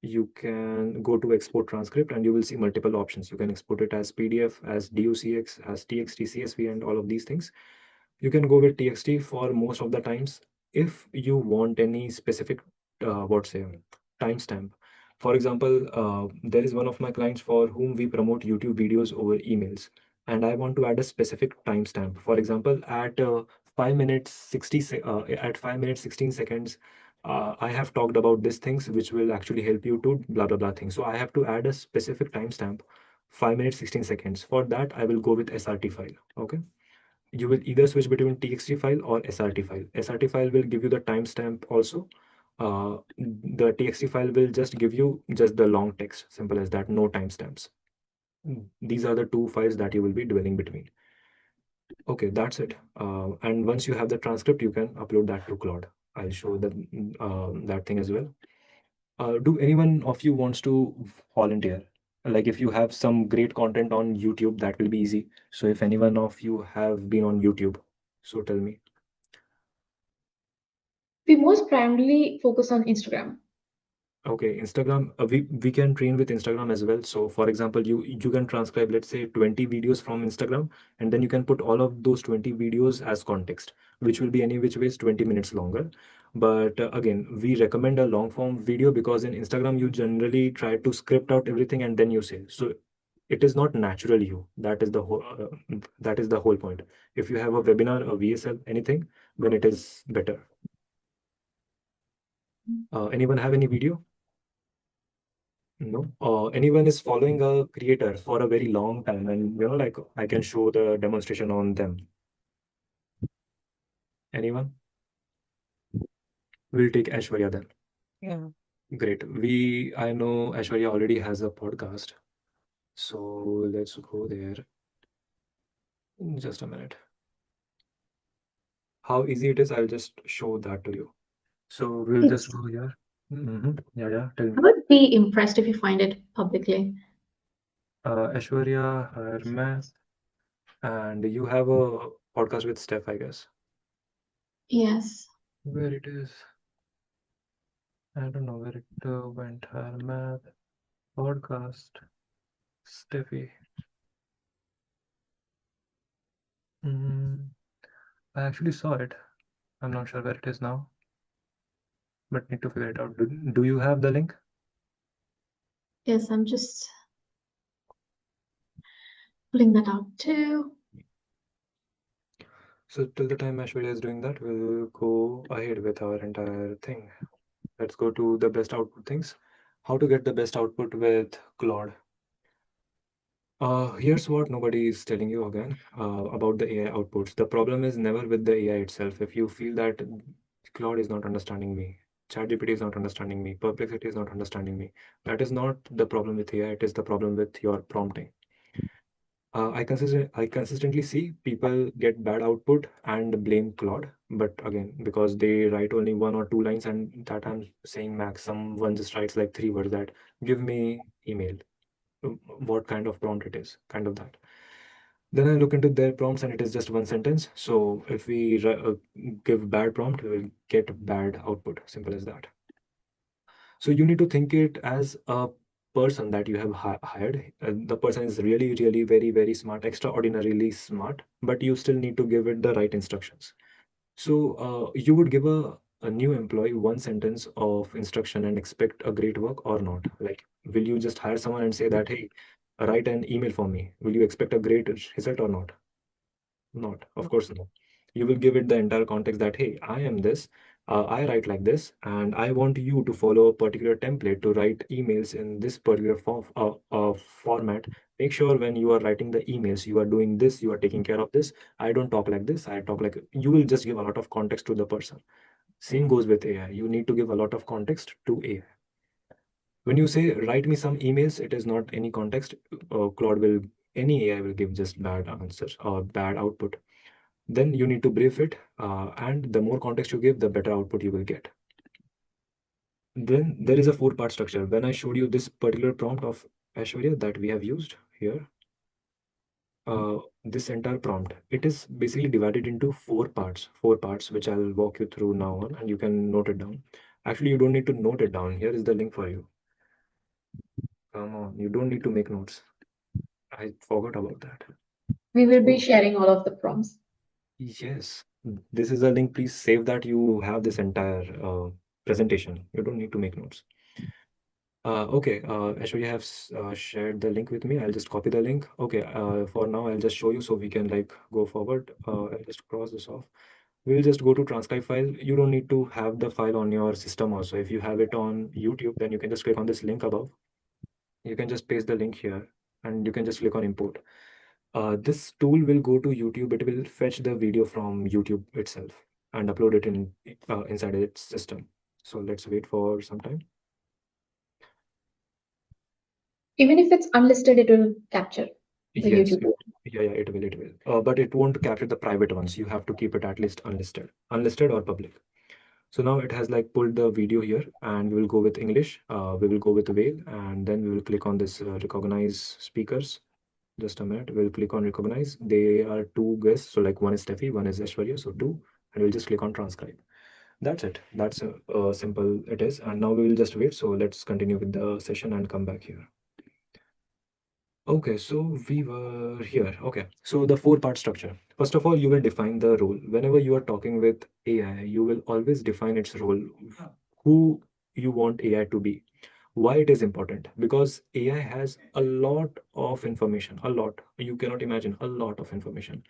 you can go to export transcript and you will see multiple options. You can export it as PDF, as docx, as txt, csv, and all of these things. You can go with txt for most of the times. If you want any specific what say timestamp, for example, there is one of my clients for whom we promote YouTube videos over emails, and I want to add a specific timestamp. For example, at 5 minutes at 5 minutes 16 seconds, I have talked about these things which will actually help you to blah blah blah things. So I have to add a specific timestamp, 5 minutes 16 seconds. For that, I will go with SRT file. Okay, you will either switch between txt file or srt file. Srt file will give you the timestamp also. The txt file will just give you just the long text, simple as that, no timestamps. These are the two files that you will be dwelling between. Okay, that's it. And once you have the transcript, you can upload that to Claude. I'll show that thing as well. Do anyone of you wants to volunteer? Like if you have some great content on YouTube, that will be easy. So if anyone of you have been on YouTube, so tell me. We most primarily focus on Instagram. Okay, Instagram, we can train with Instagram as well. So for example, you can transcribe, let's say 20 videos from Instagram, and then you can put all of those 20 videos as context, which will be any which ways 20 minutes longer. But again, we recommend a long form video because in Instagram you generally try to script out everything and then you say. So it is not natural you. That is the whole point. If you have a webinar, a VSL, anything, then it is better. Anyone have any video? No. Anyone is following a creator for a very long time, and like I can show the demonstration on them. Anyone? We'll take Aishwarya then. Yeah. Great. I know Aishwarya already has a podcast, so let's go there. Just a minute. How easy it is, I'll just show that to you. So we'll just It's go here. Yeah, yeah. Tell I me. would be impressed if you find it publicly. Aishwarya, Hermes, and you have a podcast with Steph, I guess. Yes. Where it is? I don't know where it went. Hermes podcast. Steffi. Mm, I actually saw it. I'm not sure where it is now, but need to figure it out. Do you have the link? Yes, I'm just pulling that out too. So till the time Ashwarya is doing that, we'll go ahead with our entire thing. Let's go to the best output things. How to get the best output with Claude. Here's what nobody is telling you again about the AI outputs. The problem is never with the AI itself. If you feel that Claude is not understanding me, ChatGPT is not understanding me, Perplexity is not understanding me, that is not the problem with AI. It is the problem with your prompting. I consistently see people get bad output and blame Claude, but again, because they write only 1 or 2 lines, and that I'm saying max. Someone just writes like 3 words that give me email, what kind of prompt it is, kind of that. Then I look into their prompts and it is just one sentence. So if we give bad prompt, we will get bad output. Simple as that. So you need to think it as a person that you have hired. The person is really, really very, very smart, extraordinarily smart, but you still need to give it the right instructions. So you would give a new employee one sentence of instruction and expect a great work or not? Like, will you just hire someone and say that, hey, write an email for me? Will you expect a great result or not? Not, of course, no. You will give it the entire context that, hey, I am this, I write like this, and I want you to follow a particular template to write emails in this particular format. Make sure when you are writing the emails, you are doing this, you are taking care of this. I don't talk like this, I talk like, you will just give a lot of context to the person. Same goes with AI. You need to give a lot of context to AI. When you say, write me some emails, it is not any context. Claude will, any AI will give just bad answers or bad output. Then you need to brief it, and the more context you give, the better output you will get. Then there is a 4-part structure. When I showed you this particular prompt of Aishwarya that we have used here, this entire prompt, it is basically divided into 4 parts, which I'll walk you through now on, and you can note it down. Actually, you don't need to note it down. Here is the link for you. Come on, you don't need to make notes. I forgot about that. We will be Oh, sharing all of the prompts. yes. This is a link. Please save that. You have this entire presentation. You don't need to make notes. Okay, Ashwarya have shared the link with me. I'll just copy the link. Okay, for now, I'll just show you so we can like go forward. I'll just cross this off. We'll just go to transcribe file. You don't need to have the file on your system also. If you have it on YouTube, then you can just click on this link above. You can just paste the link here and you can just click on import. This tool will go to YouTube. It will fetch the video from YouTube itself and upload it in inside its system. So let's wait for some time. Even if it's unlisted, it will capture the Yes, YouTube. yeah, it will, But it won't capture the private ones. You have to keep it at least unlisted or public. So now it has like pulled the video here, and we will go with English. We will go with whale, and then we will click on this recognize speakers. Just a minute. We'll click on recognize. They are two guests. So like one is Steffi, one is Aishwarya. So two, and we'll just click on transcribe. That's it. That's simple it is. And now we will just wait. So let's continue with the session and come back here. Okay, so we were here. Okay, so the four-part structure. First of all, you will define the role. Whenever you are talking with AI, you will always define its role, who you want AI to be, why it is important. Because AI has a lot of information, a lot. You cannot imagine a lot of information.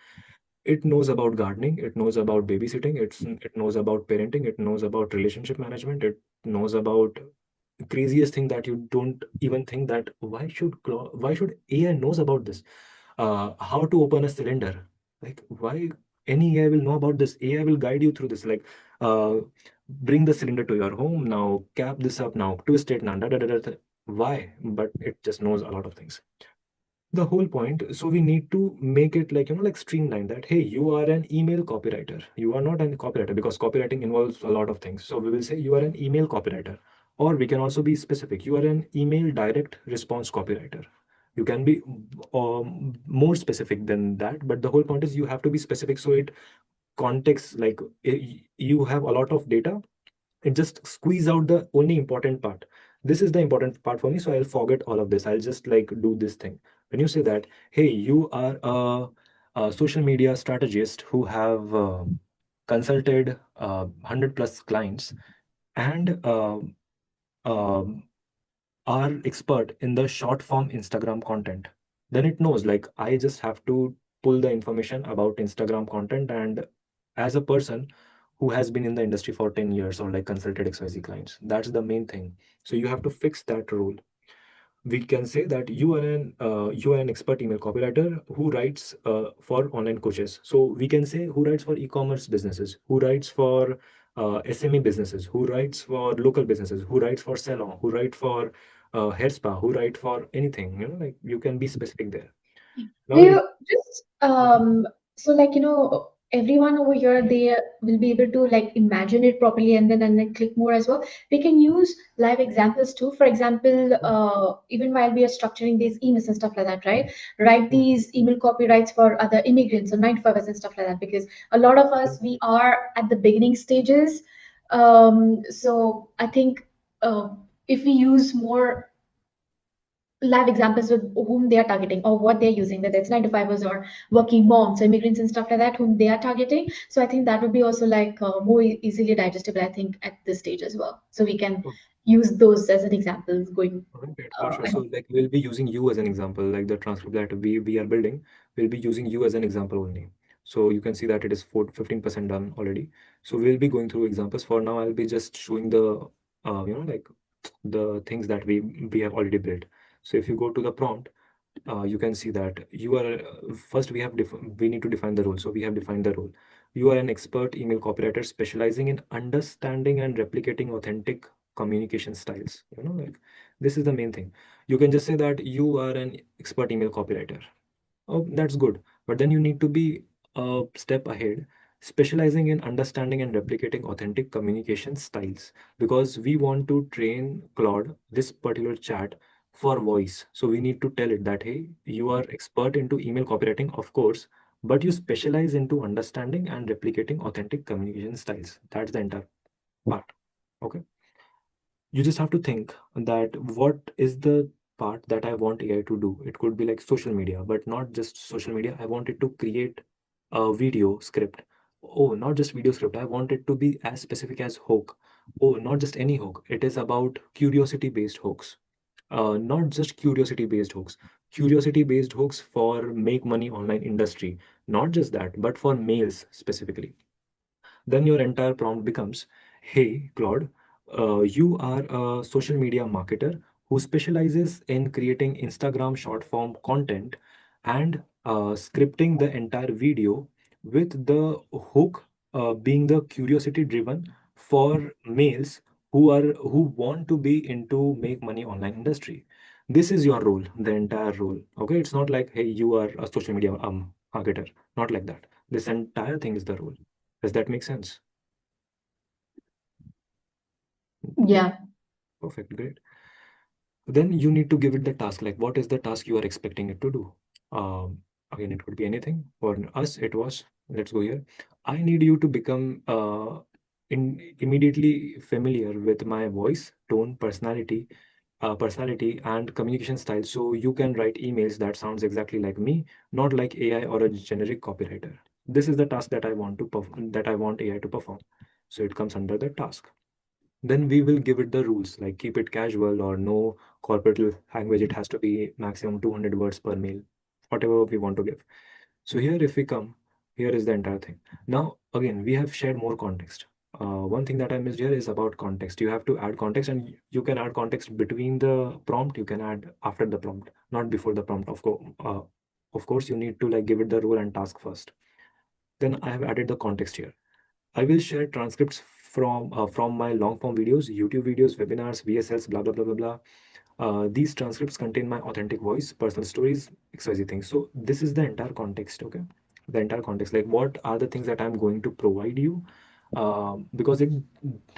It knows about gardening, it knows about babysitting, it knows about parenting, it knows about relationship management, it knows about craziest thing that you don't even think that why should AI knows about this? How to open a cylinder? Like why any AI will know about this? AI will guide you through this. Like uh, bring the cylinder to your home now, cap this up now, twist it now. Da, da, da, da, da. Why? But it just knows a lot of things. The whole point, so we need to make it like like streamline that, hey, you are an email copywriter, you are not a copywriter, because copywriting involves a lot of things. So we will say you are an email copywriter, or we can also be specific, you are an email direct response copywriter. You can be more specific than that, but the whole point is you have to be specific, so it context, like you have a lot of data, and just squeeze out the only important part. This is the important part for me, so I'll forget all of this. I'll just like do this thing. When you say that, hey, you are a social media strategist who have consulted 100 plus clients, and um are expert in the short form Instagram content, then it knows like I just have to pull the information about Instagram content. And as a person who has been in the industry for 10 years or like consulted XYZ clients, that's the main thing. So you have to fix that rule. We can say that you are an expert email copywriter who writes for online coaches. So we can say who writes for e-commerce businesses, who writes for SME businesses, who writes for local businesses, who writes for salon, who write for hair spa, who write for anything. Like you can be specific there. Do Now, you just so like everyone over here they will be able to like imagine it properly and then click more as well. We can use live examples too. For example, even while we are structuring these emails and stuff like that, right? Write these email copyrights for other immigrants or 9 to 5 and stuff like that, because a lot of us we are at the beginning stages. So I think if we use more live examples with whom they are targeting or what they're using, whether it's 9 to 5ers or working moms, immigrants, and stuff like that, whom they are targeting. So I think that would be also like more easily digestible, I think, at this stage as well. So we can use those as an example going. right, for sure. So like we'll be using you as an example, like the transcript that we are building, we'll be using you as an example only. So you can see that it is 15% done already. So we'll be going through examples. For now, I'll be just showing the like the things that we have already built. So if you go to the prompt, you can see that you are first we need to define the role. So we have defined the role. You are an expert email copywriter specializing in understanding and replicating authentic communication styles. Like this is the main thing. You can just say that you are an expert email copywriter. Oh, that's good. But then you need to be a step ahead, specializing in understanding and replicating authentic communication styles, because we want to train Claude, this particular chat, for voice. So we need to tell it that, hey, you are expert into email copywriting, of course, but you specialize into understanding and replicating authentic communication styles. That's the entire part. Okay. You just have to think that what is the part that I want AI to do. It could be like social media, but not just social media. I want it to create a video script. Oh, not just video script. I want it to be as specific as hook. Oh, not just any hook. It is about curiosity based hooks. Not just curiosity based hooks. Curiosity based hooks for make money online industry. Not just that, but for males specifically. Then your entire prompt becomes, hey, Claude, you are a social media marketer who specializes in creating Instagram short form content and scripting the entire video with the hook being the curiosity driven for males who want to be into make money online industry. This is your role, the entire role. Okay, it's not like, hey, you are a social media marketer. Not like that. This entire thing is the role. Does that make sense? Yeah. Perfect, great. Then you need to give it the task, like what is the task you are expecting it to do? Again, it could be anything. For us, it was, let's go here. I need you to become immediately familiar with my voice, tone, personality and communication style, so you can write emails that sounds exactly like me, not like AI or a generic copywriter. This is the task that I want to perform, that I want AI to perform. So it comes under the task. Then we will give it the rules, like keep it casual or no corporate language. It has to be maximum 200 words per mail, whatever we want to give. So here, if we come, here is the entire thing. Now, again, we have shared more context. One thing that I missed here is about context. You have to add context, and you can add context between the prompt. You can add after the prompt, not before the prompt. Of course, you need to like give it the role and task first. Then I have added the context here. I will share transcripts from my long form videos, YouTube videos, webinars, VSLs, blah blah blah blah blah. These transcripts contain my authentic voice, personal stories, XYZ things. So this is the entire context, okay? The entire context, like what are the things that I'm going to provide you, because it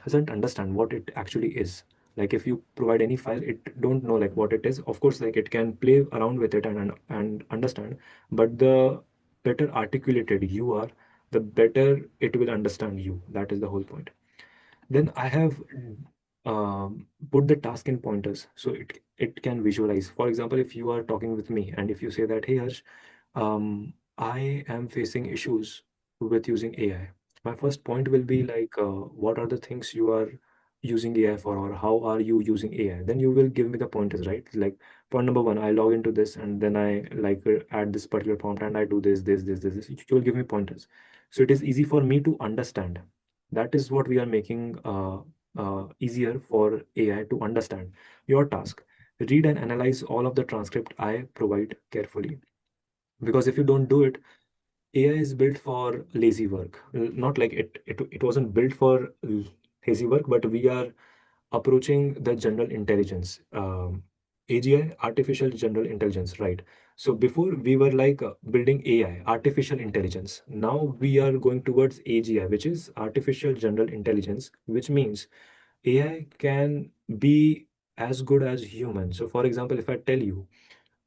doesn't understand what it actually is. Like if you provide any file, it don't know like what it is. Of course, like it can play around with it and understand, but the better articulated you are, the better it will understand you. That is the whole point. Then I have put the task in pointers so it can visualize. For example, if you are talking with me and if you say that, hey Harsh, I am facing issues with using AI. My first point will be like, what are the things you are using AI for, or how are you using AI? Then you will give me the pointers, right? Like point number one, I log into this and then I like add this particular prompt and I do this. You will give me pointers. So it is easy for me to understand. That is what we are making easier for AI to understand your task. Read and analyze all of the transcript I provide carefully. Because if you don't do it, AI is built for lazy work. Not like it wasn't built for lazy work, but we are approaching the general intelligence. AGI, artificial general intelligence, right? So before we were like building AI, artificial intelligence. Now we are going towards AGI, which is artificial general intelligence, which means AI can be as good as human. So for example, if I tell you,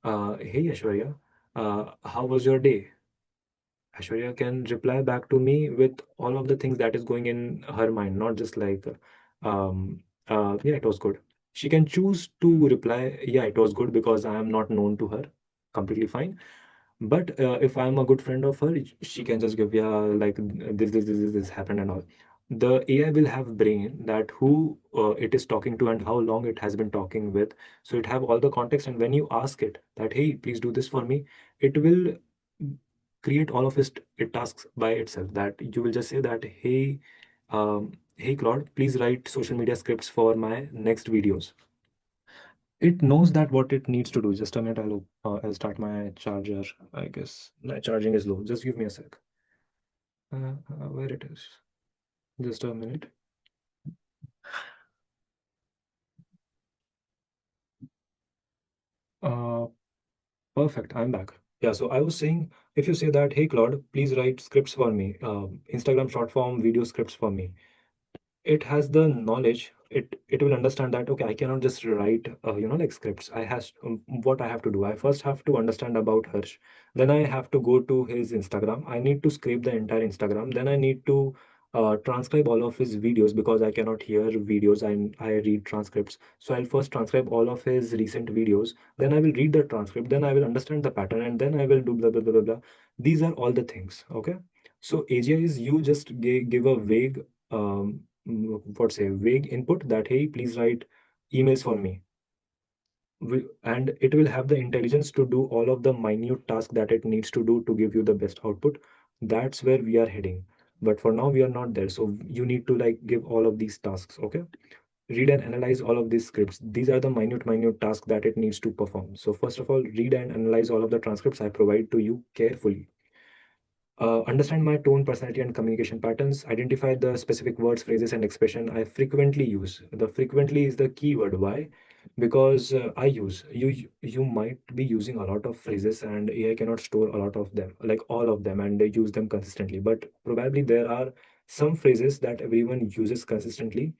hey Ashwarya, how was your day? Ashwarya can reply back to me with all of the things that is going in her mind, not just like, yeah, it was good. She can choose to reply, yeah, it was good because I am not known to her. Completely fine. But if I'm a good friend of her, she can just give, yeah, like this happened and all. The AI will have brain that who it is talking to and how long it has been talking with. So it have all the context. And when you ask it that, hey, please do this for me, it will create all of its tasks by itself. That you will just say that, hey Claude, please write social media scripts for my next videos. It knows that what it needs to do. Just a minute, I'll start my charger. I guess my charging is low. Just give me a sec. Where it is? Just a minute. Uh, Perfect. I'm back. Yeah. So I was saying, if you say that, hey Claude, please write scripts for me. Instagram short form video scripts for me. It has the knowledge. It will understand that, okay, I cannot just write like scripts. What I have to do, I first have to understand about Harsh. Then I have to go to his Instagram. I need to scrape the entire Instagram. Then I need to transcribe all of his videos because I cannot hear videos. I read transcripts. So I'll first transcribe all of his recent videos. Then I will read the transcript. Then I will understand the pattern, and then I will do blah blah blah blah blah. These are all the things. Okay. So AGI is, you just give a vague what say vague input that, hey, please write emails for me. And it will have the intelligence to do all of the minute tasks that it needs to do to give you the best output. That's where we are heading, but for now we are not there. So you need to like give all of these tasks. Okay. Read and analyze all of these scripts. These are the minute tasks that it needs to perform. So first of all, read and analyze all of the transcripts I provide to you carefully. Understand my tone, personality, and communication patterns. Identify the specific words, phrases, and expression I frequently use. The frequently is the key word. Why? Because you might be using a lot of phrases, and AI cannot store a lot of them, like all of them, and they use them consistently. But probably there are some phrases that everyone uses consistently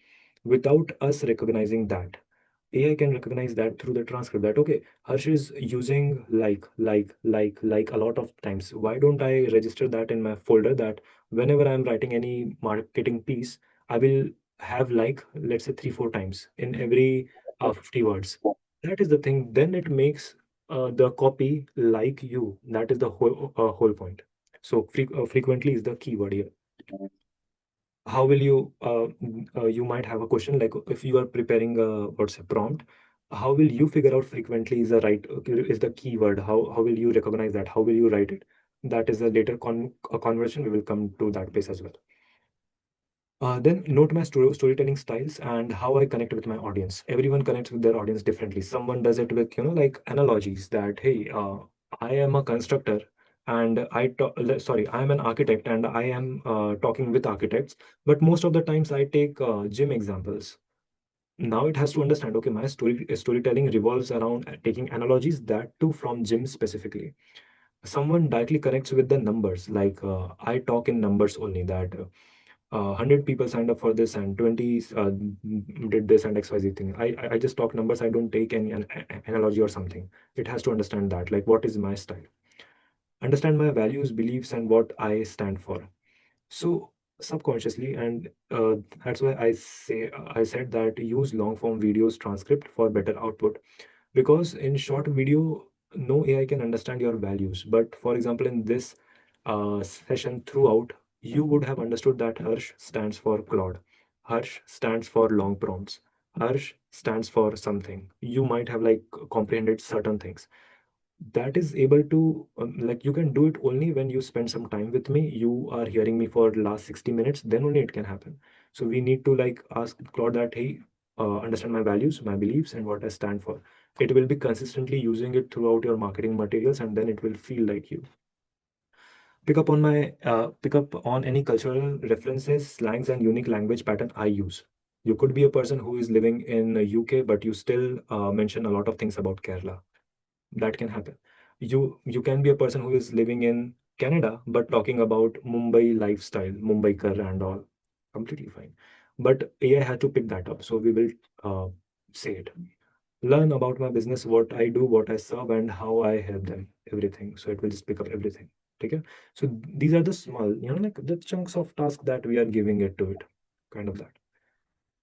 without us recognizing that. AI can recognize that through the transcript that, okay, Harsh is using like a lot of times. Why don't I register that in my folder that whenever I'm writing any marketing piece, I will have like, let's say 3 4 times in every 50 words. That is the thing. Then it makes the copy like you. That is the whole point. So frequently is the keyword here. How will you you might have a question like, if you are preparing a what's a prompt, how will you figure out frequently is the right is the keyword? How will you recognize that? How will you write it? That is a later a conversation. We will come to that place as well. Then note my storytelling styles and how I connect with my audience. Everyone connects with their audience differently. Someone does it with, like analogies that, hey, I am a constructor and sorry, I am an architect and I am talking with architects. But most of the times I take gym examples. Now it has to understand, okay, my storytelling revolves around taking analogies, that too from gym specifically. Someone directly connects with the numbers, like I talk in numbers only, that 100 people signed up for this and 20 did this and XYZ thing. I just talk numbers. I don't take any analogy or something. It has to understand that, like, what is my style? Understand my values, beliefs, and what I stand for. So subconsciously, and that's why I said that use long form videos transcript for better output, because in short video no AI can understand your values. But for example, in this session throughout, you would have understood that Harsh stands for Claude, Harsh stands for long prompts, Harsh stands for something. You might have like comprehended certain things. That is able to like, you can do it only when you spend some time with me. You are hearing me for last 60 minutes, then only it can happen. So we need to like ask Claude that, hey, understand my values, my beliefs, and what I stand for. It will be consistently using it throughout your marketing materials, and then it will feel like you. Pick up on any cultural references, slangs, and unique language pattern I use. You could be a person who is living in UK, but you still mention a lot of things about Kerala. That can happen. You can be a person who is living in Canada but talking about Mumbai lifestyle, Mumbai Kar and all. Completely fine. But AI had to pick that up, so we will say it. Learn about my business, what I do, what I serve, and how I help them. Everything. So it will just pick up everything. Okay. So these are the small, like the chunks of task that we are giving it to it. Kind of that.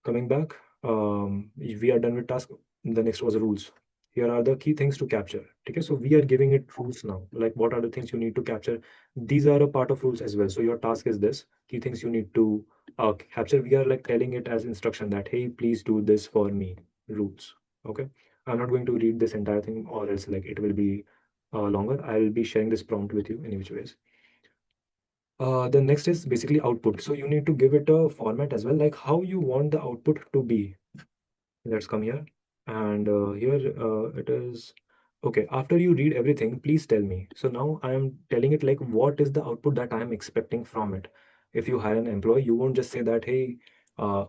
Coming back, we are done with task. The next was rules. Here are the key things to capture. Okay, so we are giving it rules now. Like, what are the things you need to capture? These are a part of rules as well. So your task is this: key things you need to capture. We are like telling it as instruction that, hey, please do this for me. Rules. Okay. I'm not going to read this entire thing, or else like it will be longer. I'll be sharing this prompt with you in which ways. The next is basically output. So you need to give it a format as well, like how you want the output to be. Let's come here. And here it is. Okay, after you read everything, please tell me. So now I am telling it like, what is the output that I am expecting from it. If you hire an employee, you won't just say that, hey, uh,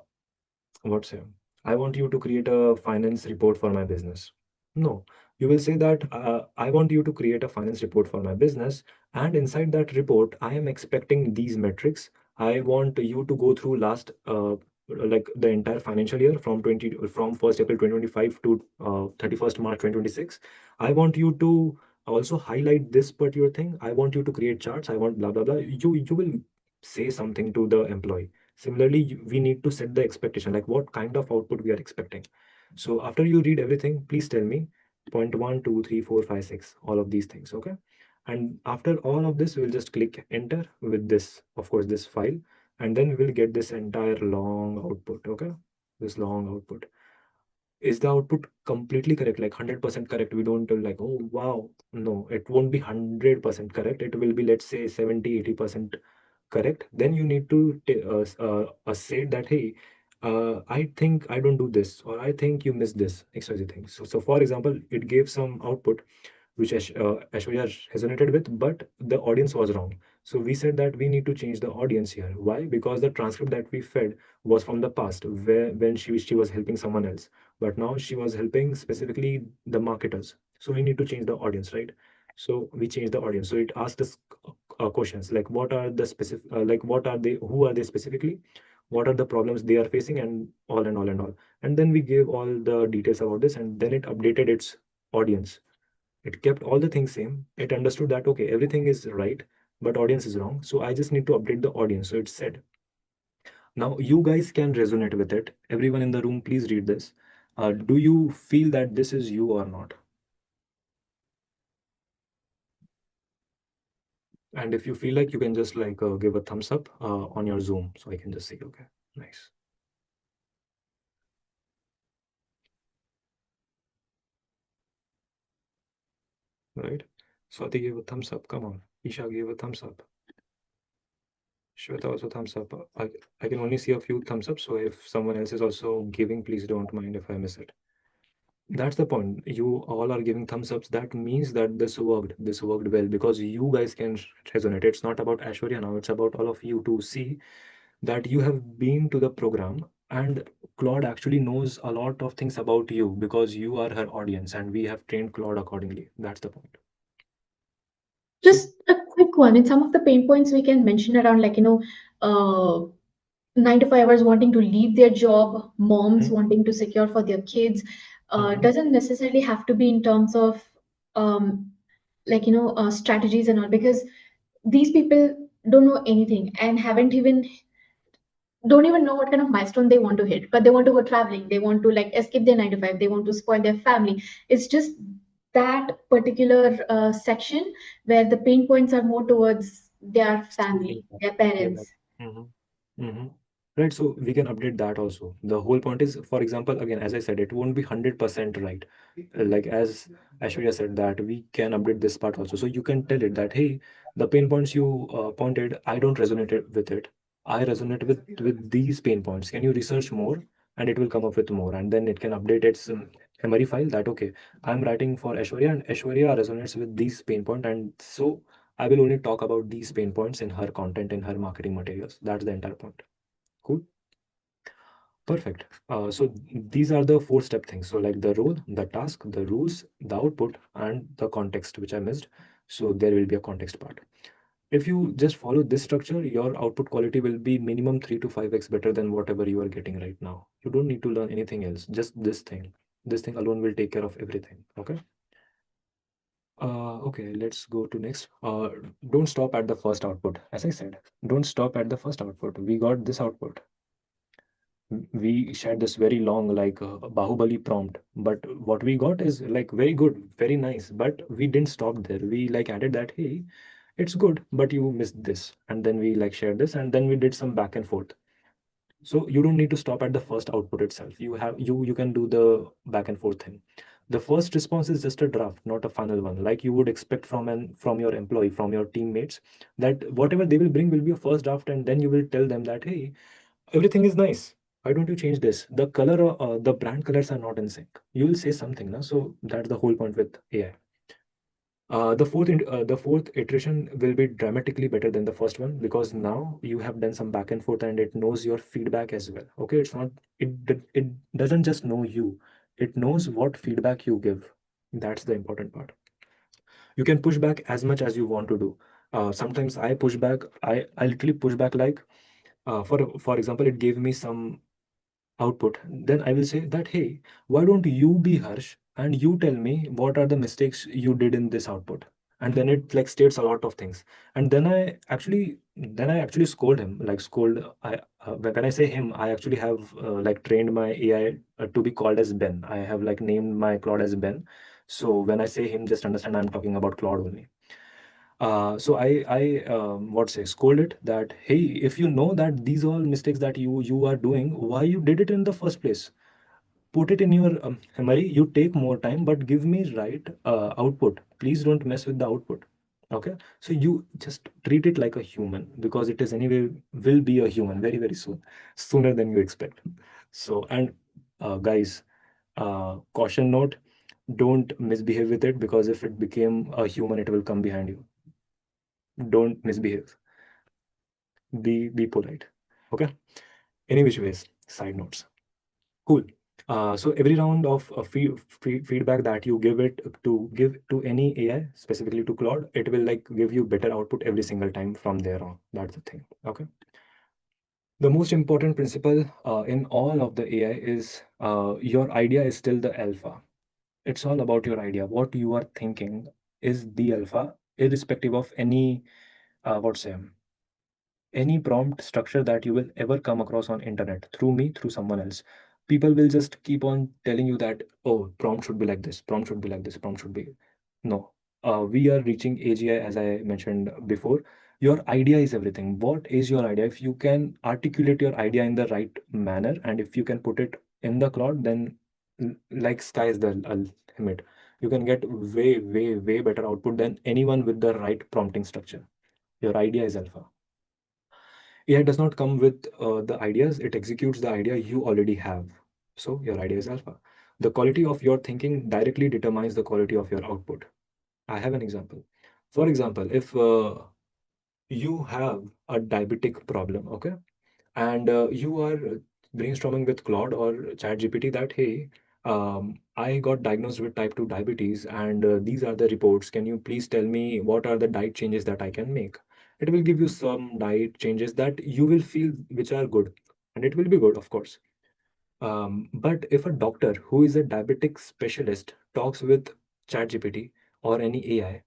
what's it? I want you to create a finance report for my business. No, you will say that I want you to create a finance report for my business, and inside that report, I am expecting these metrics. I want you to go through last like the entire financial year from 1st April 2025 to 31st March 2026. I want you to also highlight this particular thing. I want you to create charts. I want blah blah blah. You will say something to the employee. Similarly, we need to set the expectation, like what kind of output we are expecting. So after you read everything, please tell me point one, two, three, four, five, six, all of these things. Okay. And after all of this, we'll just click enter with this, of course, this file, and then we will get this entire long output. Okay. This long output. Is the output completely correct, like 100% correct? We don't like, oh wow, no, it won't be 100% correct. It will be, let's say, 70, 80% correct. Then you need to say that, hey, I think I don't do this, or I think you missed this XYZ thing. So for example, it gave some output which Aishwarya resonated with, but the audience was wrong. So we said that we need to change the audience here. Why? Because the transcript that we fed was from the past, where when she was helping someone else, but now she was helping specifically the marketers. So we need to change the audience, right? So we change the audience. So it asked us questions like, what are the specific, like, what are they, who are they specifically, what are the problems they are facing, and all and all and all. And then we gave all the details about this, and then it updated its audience. It kept all the things same. It understood that, okay, everything is right, but audience is wrong. So I just need to update the audience. So it said, Now, you guys can resonate with it. Everyone in the room, please read this. Do you feel that this is you or not? And if you feel like, you can just like give a thumbs up on your Zoom so I can just see. Okay, nice. Right. Swati gave a thumbs up. Come on. Isha gave a thumbs up. Shweta also thumbs up. I can only see a few thumbs up. So if someone else is also giving, please don't mind if I miss it. That's the point. You all are giving thumbs ups. That means that this worked. This worked well because you guys can resonate. It's not about Ashwarya now. It's about all of you to see that you have been to the program and Claude actually knows a lot of things about you because you are her audience and we have trained Claude accordingly. That's the point. So, Just a quick one. In some of the pain points we can mention around, like, 9 to 5 hours wanting to leave their job, moms mhm, wanting to secure for their kids, mhm, doesn't necessarily have to be in terms of um, strategies and all, because these people don't know anything and haven't even don't even know what kind of milestone they want to hit, but they want to go traveling, they want to like escape their 9 to 5, they want to spoil their family. It's just that particular section where the pain points are more towards their schooling family, part. their Yeah. parents. Mhm. Mhm. Right, so we can update that also. The whole point is, for example, again, as I said, it won't be 100% right. Like as Aishwarya said, that we can update this part also. So you can tell it that, hey, the pain points you pointed, I don't resonate with it. I resonate with these pain points. Can you research more? And it will come up with more. And then it can update its memory file that, okay, I'm writing for Aishwarya and Aishwarya resonates with these pain point. And so I will only talk about these pain points in her content, in her marketing materials. That's the entire point. Cool. Perfect. So these are the four-step things. So like the role, the task, the rules, the output, and the context, which I missed. So there will be a context part. If you just follow this structure, your output quality will be minimum 3 to 5x better than whatever you are getting right now. You don't need to learn anything else, just this thing. This thing alone will take care of everything. Okay. Okay, let's go to next. Don't stop at the first output. As I said, don't stop at the first output. We got this output. We shared this very long like Bahubali prompt, but what we got is like very good, very nice, but we didn't stop there. We like added that, hey, it's good, but you missed this, and then we like shared this, and then we did some back and forth. So you don't need to stop at the first output itself. You can do the back and forth thing. The first response is just a draft, not a final one, like you would expect from your employee, from your teammates, that whatever they will bring will be a first draft, and then you will tell them that, hey, everything is nice. Why don't you change this? The color, the brand colors are not in sync. You will say something, na? So that's the whole point with AI. The fourth iteration will be dramatically better than the first one because now you have done some back and forth and it knows your feedback as well. Okay, it's not it doesn't just know you. It knows what feedback you give. That's the important part. You can push back as much as you want to do. Sometimes I push back. I literally push back like for example, it gave me some output, then I will say that, hey, why don't you be Harsh and you tell me what are the mistakes you did in this output? And then it like states a lot of things. And then I actually scold him, like scold. When I say him, I actually have like trained my AI to be called as Ben. I have like named my Claude as Ben. So when I say him, just understand I'm talking about Claude only. So I what say scold it that, hey, if you know that these all mistakes that you are doing, why you did it in the first place? Put it in your memory. You take more time, but give me right output. Please don't mess with the output. Okay, so you just treat it like a human because it is anyway will be a human very very soon, sooner than you expect. So and guys, caution note: don't misbehave with it because if it became a human, it will come behind you. Don't misbehave. Be polite. Okay. Any which ways, side notes. Cool. So every round of feedback that you give to any AI, specifically to Claude, it will like give you better output every single time from there on. That's the thing. Okay. The most important principle in all of the AI is your idea is still the alpha. It's all about your idea. What you are thinking is the alpha, irrespective of any what's say any prompt structure that you will ever come across on internet, through me, through someone else, people will just keep on telling you that, oh, prompt should be like this, prompt should be like this, prompt should be. No. We are reaching AGI, as I mentioned before. Your idea is everything. What is your idea? If you can articulate your idea in the right manner, and if you can put it in the cloud, then like sky is the limit. You can get way, way, way better output than anyone with the right prompting structure. Your idea is alpha. AI does not come with the ideas, it executes the idea you already have. So your idea is alpha. The quality of your thinking directly determines the quality of your output. I have an example. For example, if you have a diabetic problem, okay, and you are brainstorming with Claude or ChatGPT that, hey, I got diagnosed with type 2 diabetes, and these are the reports. Can you please tell me what are the diet changes that I can make? It will give you some diet changes that you will feel which are good, and it will be good, of course. But if a doctor who is a diabetic specialist talks with ChatGPT or any AI,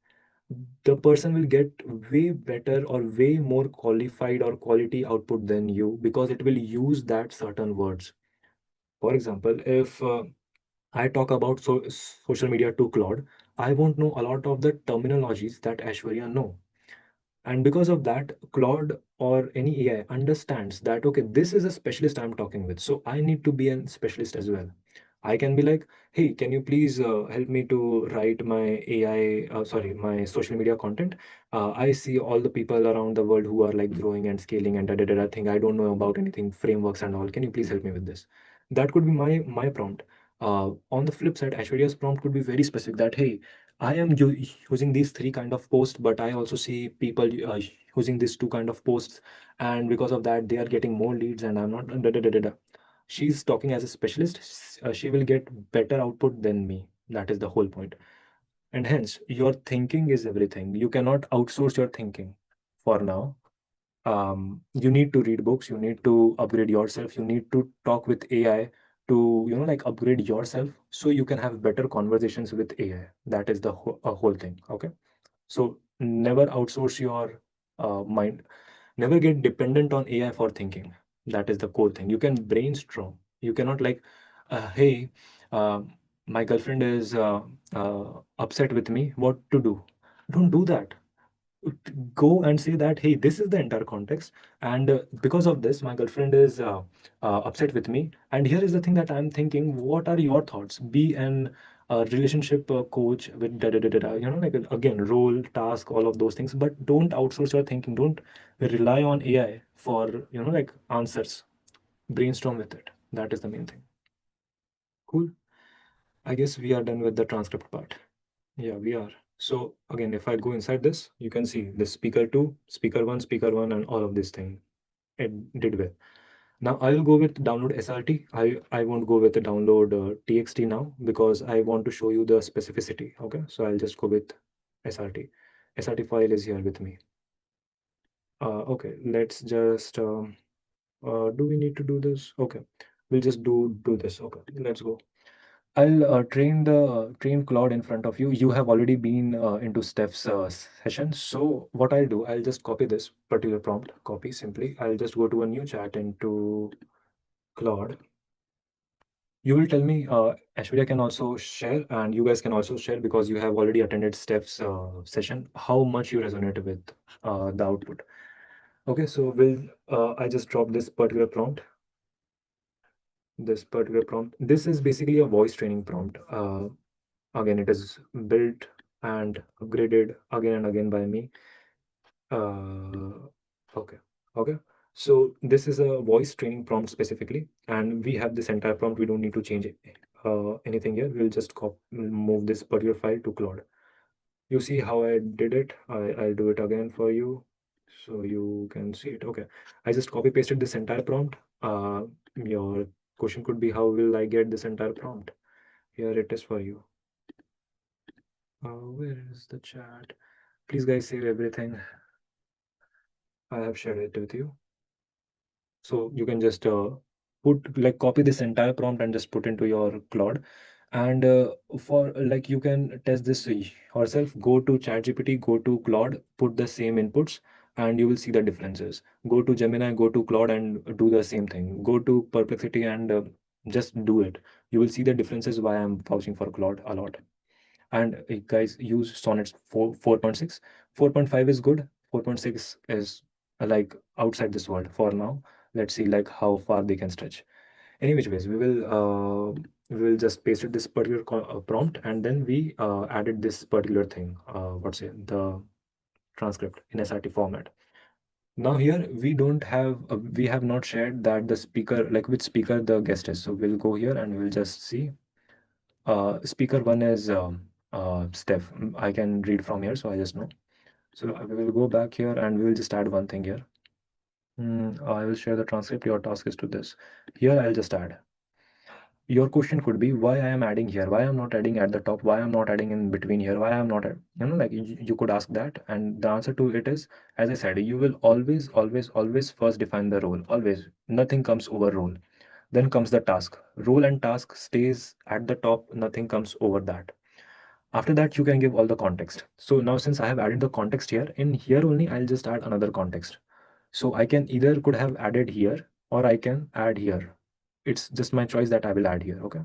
the person will get way better or way more qualified or quality output than you, because it will use that certain words. For example, if I talk about social media to Claude, I won't know a lot of the terminologies that Ashwarya know. And because of that, Claude or any AI understands that, okay, this is a specialist I'm talking with. So I need to be a specialist as well. I can be like, hey, can you please help me to write my my social media content? I see all the people around the world who are like growing and scaling and da da da da thing. I don't know about anything, frameworks and all. Can you please help me with this? That could be my prompt. On the flip side, Aishwarya's prompt could be very specific that, hey, I am using these three kind of posts, but I also see people using these two kind of posts, and because of that, they are getting more leads, and I'm not. Da, da, da, da, da. She's talking as a specialist. She will get better output than me. That is the whole point. And hence, your thinking is everything. You cannot outsource your thinking for now. You need to read books. You need to upgrade yourself. You need to talk with AI to, like upgrade yourself so you can have better conversations with AI. That is the whole thing. Okay. So never outsource your mind. Never get dependent on AI for thinking. That is the core thing. You can brainstorm. You cannot like, hey, uh, my girlfriend is upset with me. What to do? Don't do that. Go and say that, hey, this is the entire context, and because of this, my girlfriend is upset with me, and here is the thing that I'm thinking. What are your thoughts? Be an relationship coach with da, da, da, da, da, like again, role, task, all of those things, but don't outsource your thinking. Don't rely on AI for like answers. Brainstorm with it. That is the main thing. Cool. I guess we are done with the transcript part. Yeah, we are. So again, if I go inside this, you can see the speaker 2, speaker 1, and all of this thing. It did well. Now I will go with download SRT. I won't go with the download TXT now, because I want to show you the specificity. Okay, so I'll just go with SRT. SRT file is here with me. Okay, let's just do we need to do this? Okay, we'll just do this. Okay, let's go. I'll train Claude in front of you. You have already been into Steph's session. So what I'll do, I'll just copy this particular prompt, copy simply. I'll just go to a new chat into Claude. You will tell me, Ashwarya can also share, and you guys can also share, because you have already attended Steph's session, how much you resonate with the output. Okay, so I just drop this particular prompt. This is basically a voice training prompt. Again, it is built and upgraded again and again by me. Okay, okay. So this is a voice training prompt specifically, and we have this entire prompt. We don't need to change anything here. We'll just move this particular file to Claude. You see how I did it? I'll do it again for you so you can see it. Okay, I just copy pasted this entire prompt. Your question could be, how will I get this entire prompt? Here it is for you. Where is the chat? Please guys save everything. I have shared it with you. So you can just copy this entire prompt and just put into your Claude. And for like, you can test this yourself. Go to ChatGPT, go to Claude, put the same inputs, and you will see the differences. Go to Gemini, go to Claude, and do the same thing. Go to Perplexity and just do it. You will see the differences. Why I'm vouching for Claude a lot. And guys, use Sonnets 4.6. 4.5 is good. 4.6 is like outside this world for now. Let's see like how far they can stretch. Any which ways, we will just pasted this particular prompt, and then we added this particular thing. What's it? The transcript in SRT format. Now here we don't have we have not shared that the speaker, like which speaker the guest is. So we'll go here and we'll just see. Speaker one is Steph. I can read from here, so I just know. So we will go back here and we will just add one thing here. I will share the transcript. Your task is to this. Here I'll just add. Your question could be why I am adding here, why I'm not adding at the top, why I'm not adding in between here, why I'm not, like you could ask that. And the answer to it is, as I said, you will always, always, always first define the role. Always. Nothing comes over role. Then comes the task. Role and task stays at the top. Nothing comes over that. After that, you can give all the context. So now since I have added the context here, in here only, I'll just add another context. So I can either could have added here or I can add here. It's just my choice that I will add here. Okay.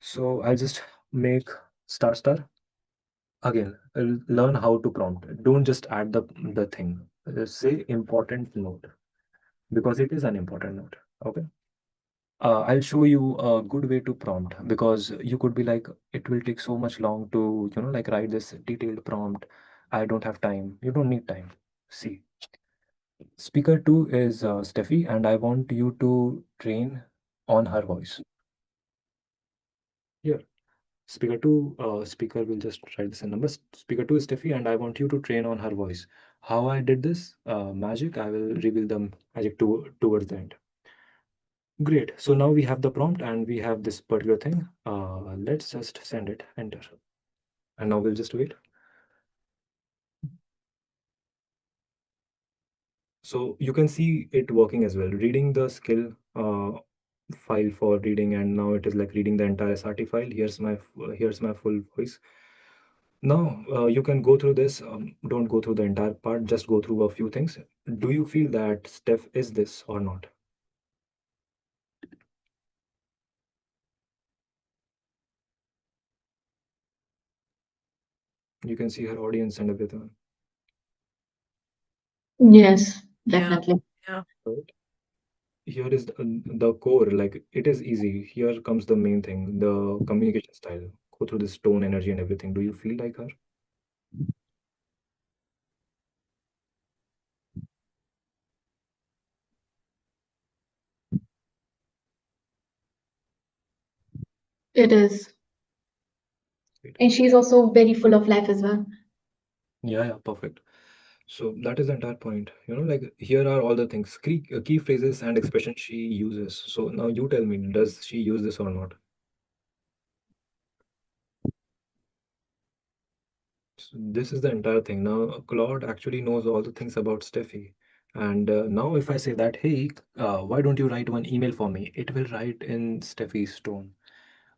So I'll just make star star. Again, learn how to prompt. Don't just add the thing. Say important note because it is an important note. Okay. I'll show you a good way to prompt because you could be like, it will take so much long to, like write this detailed prompt. I don't have time. You don't need time. See, speaker two is Steffi, and I want you to train on her voice. Here. Speaker 2, speaker will just write this in numbers. Speaker 2 is Steffi, and I want you to train on her voice. How I did this? Magic. I will reveal the magic towards the end. Great. So now we have the prompt and we have this particular thing. Let's just send it, enter. And now we'll just wait. So you can see it working as well. Reading the skill file for reading, and now it is like reading the entire SRT file. Here's my full voice. Now, you can go through this. Don't go through the entire part, just go through a few things. Do you feel that Steph is this or not? You can see her audience and everything. Yes, Yeah. definitely. Yeah. Right? Here is the core, like it is easy. Here comes the main thing, the communication style. Go through this tone, energy, and everything. Do you feel like her? It is. Great. And she's also very full of life as well. Yeah, perfect. So that is the entire point. Like here are all the things, key phrases and expressions she uses. So now you tell me, does she use this or not? So this is the entire thing. Now, Claude actually knows all the things about Steffi. And now, if I say that, hey, why don't you write one email for me? It will write in Steffi's tone.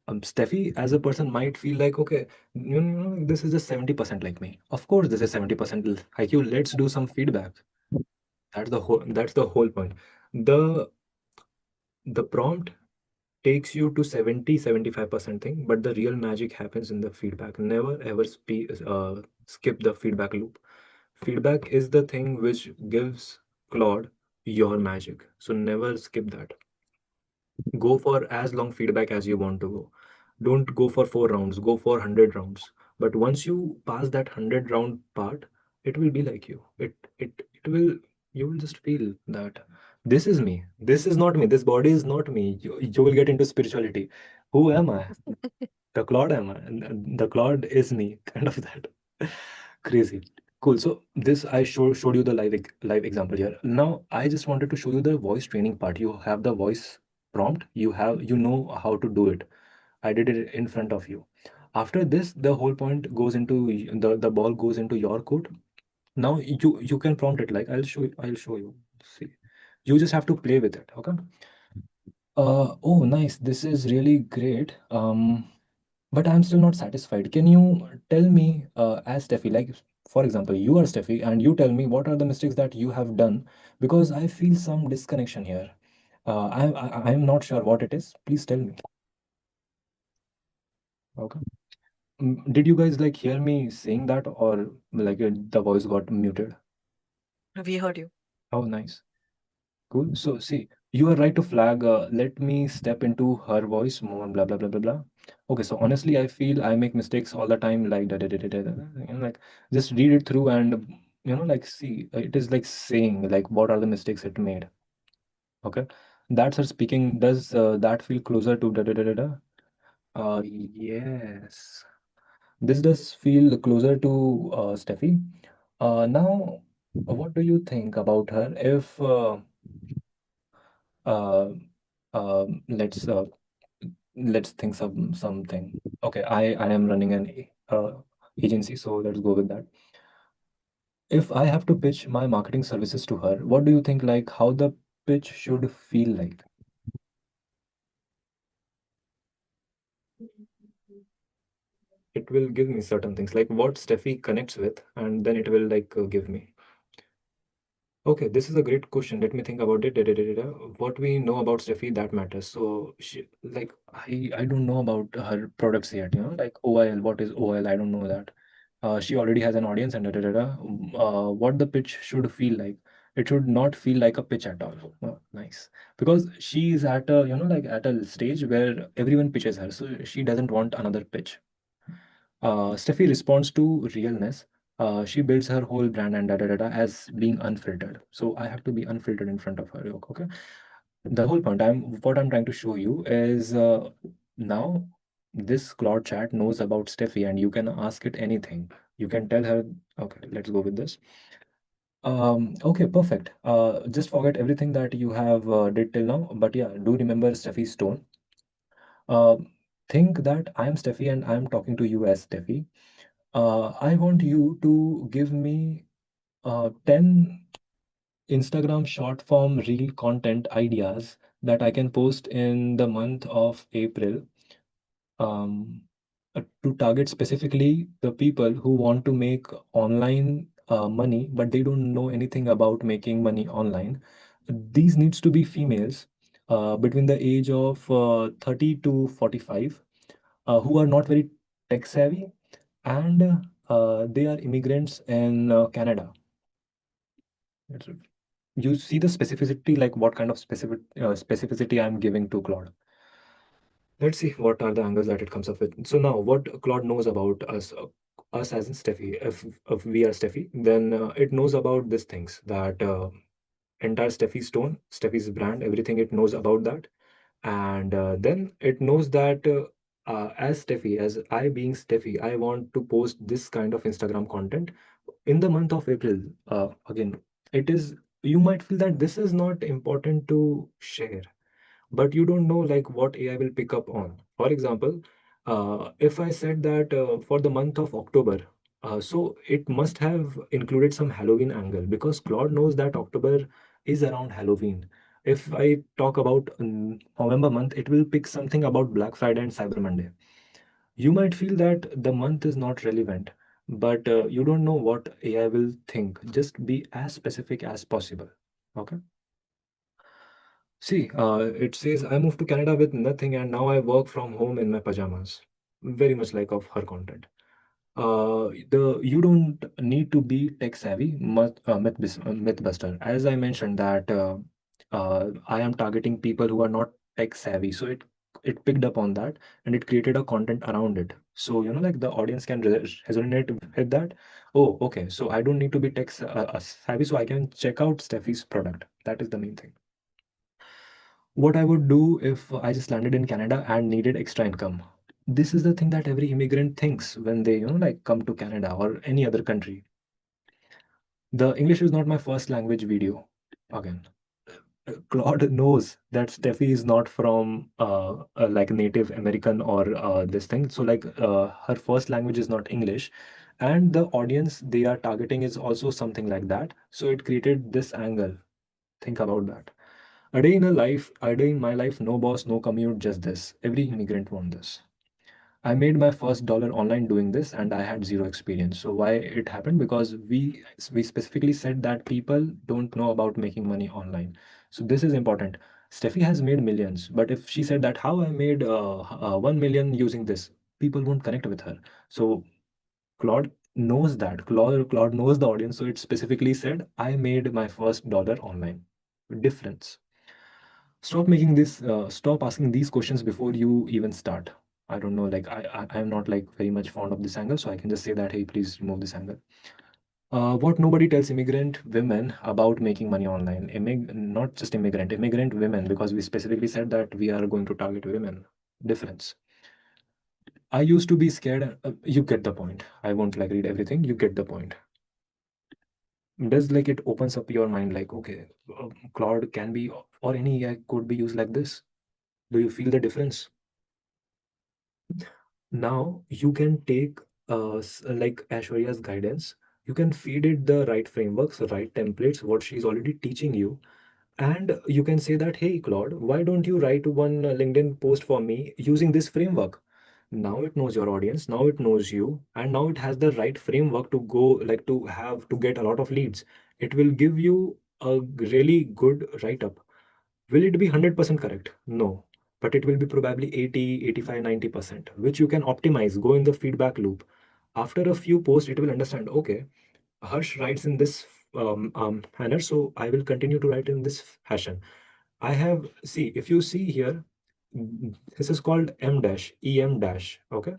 Steffi, as a person, might feel like, okay, this is just 70% like me. Of course, this is 70% like you. Let's do some feedback. That's the whole point. The the prompt takes you to 70-75% thing, but the real magic happens in the feedback. Never ever skip the feedback loop. Feedback is the thing which gives Claude your magic. So never skip that. Go for as long feedback as you want to go. Don't go for 4 rounds, go for 100 rounds. But once you pass that 100 round part, it will be like you. It will, you will just feel that this is me. This is not me. This body is not me. You will get into spirituality. Who am I? The Claude am I? And the Claude is me. Kind of that. Crazy. Cool. So this I showed you the live example here. Now I just wanted to show you the voice training part. You have the voice prompt. You know how to do it. I did it in front of you. After this, the whole point goes into the ball goes into your court. Now you can prompt it like I'll show you. See, you just have to play with it. Okay. Oh, nice. This is really great. But I'm still not satisfied. Can you tell me, as Steffi, like For example, you are Steffi, and you tell me what are the mistakes that you have done, because I feel some disconnection here. I'm not sure what it is. Please tell me. Okay. Did you guys like hear me saying that, or like the voice got muted? We heard you. Oh, nice. Cool. So, see, you are right to flag. Let me step into her voice more, blah, blah, blah, blah, blah. Okay, so honestly, I feel I make mistakes all the time, like, da, da, da, da, da, da, like, just read it through and, like, see, it is like saying, like, what are the mistakes it made? Okay. That's her speaking. Does that feel closer to da, da, da, da, da? Yes. This does feel closer to Steffi. Now, what do you think about her if uh, let's think something. Okay, I am running an agency, so let's go with that. If I have to pitch my marketing services to her, what do you think, like, how the pitch should feel like? It will give me certain things, like what Steffi connects with, and then it will like give me. Okay, this is a great question. Let me think about it. Da, da, da, da, da. What we know about Steffi, that matters. So she, like, I don't know about her products yet. Like OIL. What is OIL? I don't know that. She already has an audience and da, da, da, da. What the pitch should feel like? It should not feel like a pitch at all. Oh, nice, because she is at a like at a stage where everyone pitches her, so she doesn't want another pitch. Steffi responds to realness. She builds her whole brand and da da da da as being unfiltered. So I have to be unfiltered in front of her. Okay. The whole point what I'm trying to show you is now this Claude chat knows about Steffi and you can ask it anything. You can tell her, okay, let's go with this. Okay, perfect. Just forget everything that you have did till now. But yeah, do remember Steffi's tone. Uh, think that I am Steffi and I am talking to you as Steffi. I want you to give me 10 Instagram short form reel content ideas that I can post in the month of April, um, to target specifically the people who want to make online money, but they don't know anything about making money online. These needs to be females between the age of 30 to 45, who are not very tech savvy, and they are immigrants in Canada. That's it. You see the specificity, like what kind of specificity I'm giving to Claude. Let's see what are the angles that it comes up with. So now, what Claude knows about us, us as in Steffi, if we are Steffi, then it knows about these things, that entire Steffi's tone, Steffi's brand, everything it knows about that, and then it knows that as Steffi, as I being Steffi, I want to post this kind of Instagram content in the month of April. Again, it is, you might feel that this is not important to share, but you don't know like what AI will pick up on. For example, if I said that for the month of October, so it must have included some Halloween angle, because Claude knows that October is around Halloween. If I talk about November month, it will pick something about Black Friday and Cyber Monday. You might feel that the month is not relevant, but you don't know what AI will think. Just be as specific as possible. Okay. See, it says I moved to Canada with nothing and now I work from home in my pajamas. Very much like of her content. The You don't need to be tech savvy, mythbuster. As I mentioned that I am targeting people who are not tech savvy, so it picked up on that and it created a content around it. So like the audience can resonate with that. Oh, okay. So I don't need to be tech savvy, so I can check out Steffi's product. That is the main thing. What I would do if I just landed in Canada and needed extra income. This is the thing that every immigrant thinks when they, like come to Canada or any other country. The English is not my first language video. Again, Claude knows that Steffi is not from like Native American or this thing. So like her first language is not English, and the audience they are targeting is also something like that. So it created this angle. Think about that. A day in my life, no boss, no commute, just this. Every immigrant wants this. I made my first dollar online doing this and I had zero experience. So why it happened? Because we specifically said that people don't know about making money online. So this is important. Steffi has made millions, but if she said that how I made 1 million using this, people won't connect with her. So Claude knows that. Claude knows the audience. So it specifically said, I made my first dollar online. Difference. Stop asking these questions before you even start. I don't know, like I'm not like very much fond of this angle, so I can just say that, hey, please remove this angle. What nobody tells immigrant women about making money online. Not just immigrant women, because we specifically said that we are going to target women. Difference. I used to be scared. You get the point. I won't like read everything. You get the point. Does like it opens up your mind like, okay, Claude can be or any AI could be used like this. Do you feel the difference? Now you can take like Aishwarya's guidance. You can feed it the right frameworks, the right templates, what she's already teaching you, and you can say that, hey, Claude, why don't you write one LinkedIn post for me using this framework? Now it knows your audience, now it knows you, and now it has the right framework to go, like to get a lot of leads. It will give you a really good write up. Will it be 100% correct? No, but it will be probably 80, 85, 90%, which you can optimize, go in the feedback loop. After a few posts, it will understand, okay, Harsh writes in this manner, so I will continue to write in this fashion. I have, see, if you see here, this is called M dash, EM dash, okay?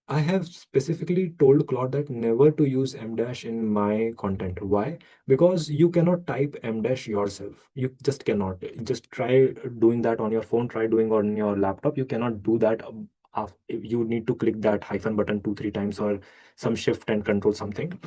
I have specifically told Claude that never to use M dash in my content. Why? Because you cannot type M dash yourself. You just cannot. Just try doing that on your phone, try doing on your laptop. You cannot do that. You need to click that hyphen button two, three times or some shift and control something.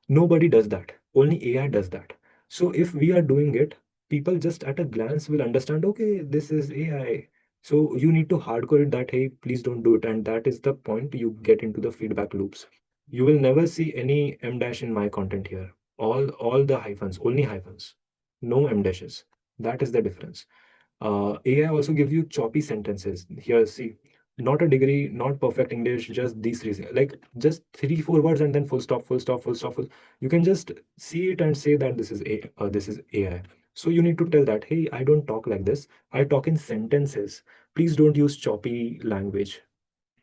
Nobody does that. Only AI does that. So if we are doing it, people just at a glance will understand, okay, this is AI. So you need to hardcore it that, hey, please don't do it. And that is the point you get into the feedback loops. You will never see any M dash in my content here. All the hyphens, only hyphens. No M dashes. That is the difference. AI also gives you choppy sentences. Here, see, not a degree, not perfect English, just these three, like just three, four words and then full stop, full stop, full stop. You can just see it and say that this is AI. So you need to tell that, hey, I don't talk like this. I talk in sentences. Please don't use choppy language.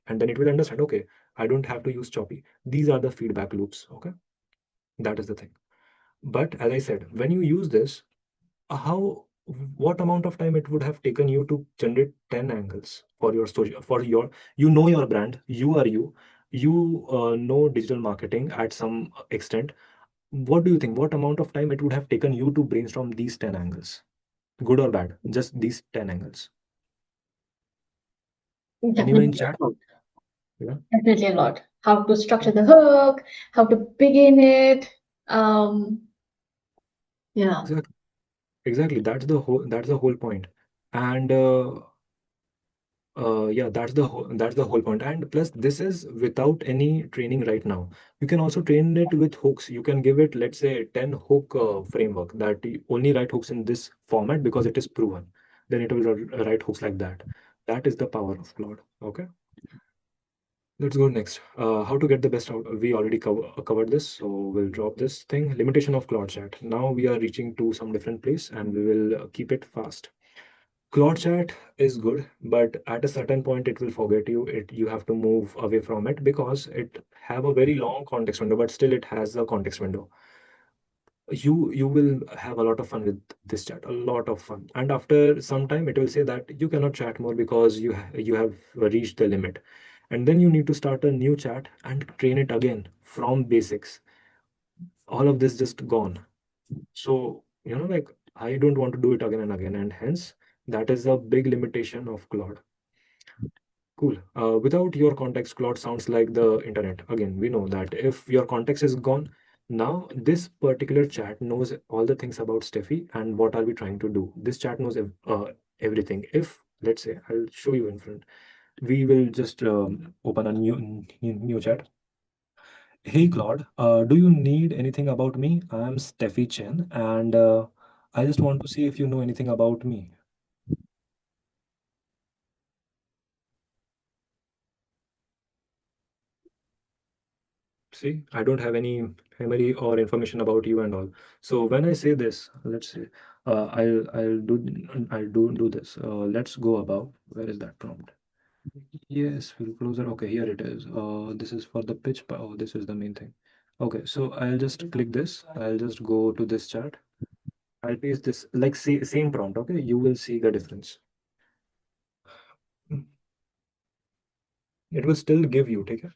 And then it will understand, okay, I don't have to use choppy. These are the feedback loops. Okay. That is the thing. But as I said, when you use this, how what amount of time it would have taken you to generate 10 angles for your social, for your, you know, your brand, you are you know digital marketing at some extent. What do you think, what amount of time it would have taken you to brainstorm these 10 angles, good or bad, just these 10 angles? Anyone in Definitely chat? a lot. Yeah, Definitely a lot. How to structure the hook, how to begin it. Um, yeah. exactly, exactly, that's the whole point. And yeah, that's the whole point. And plus, this is without any training right now. You can also train it with hooks. You can give it, let's say, 10 hook framework that you only write hooks in this format because it is proven. Then it will write hooks like that. That is the power of Claude. Okay, let's go next. How to get the best out. We already covered this, so we'll drop this thing. Limitation of Claude Chat. Now we are reaching to some different place, and we will keep it fast. Claude Chat is good, but at a certain point it will forget you. You have to move away from it because it have a very long context window, but still it has a context window. You will have a lot of fun with this chat, a lot of fun. And after some time, it will say that you cannot chat more because you have reached the limit. And then you need to start a new chat and train it again from basics. All of this just gone. So, like I don't want to do it again and again, and hence that is a big limitation of Claude. Cool. Without your context, Claude sounds like the internet. Again, we know that if your context is gone, now this particular chat knows all the things about Steffi and what are we trying to do. This chat knows everything. If, let's say, I'll show you in front, we will just open a new chat. Hey Claude, do you need anything about me? I'm Steffi Chen, and I just want to see if you know anything about me. See, I don't have any memory or information about you and all. So when I say this, let's say, I'll do this. Let's go above. Where is that prompt? Yes, feel closer. Okay, here it is. This is for the pitch. Oh, this is the main thing. Okay, so I'll just click this. I'll just go to this chart. I'll paste this like same prompt. Okay, you will see the difference. It will still give you. Take care.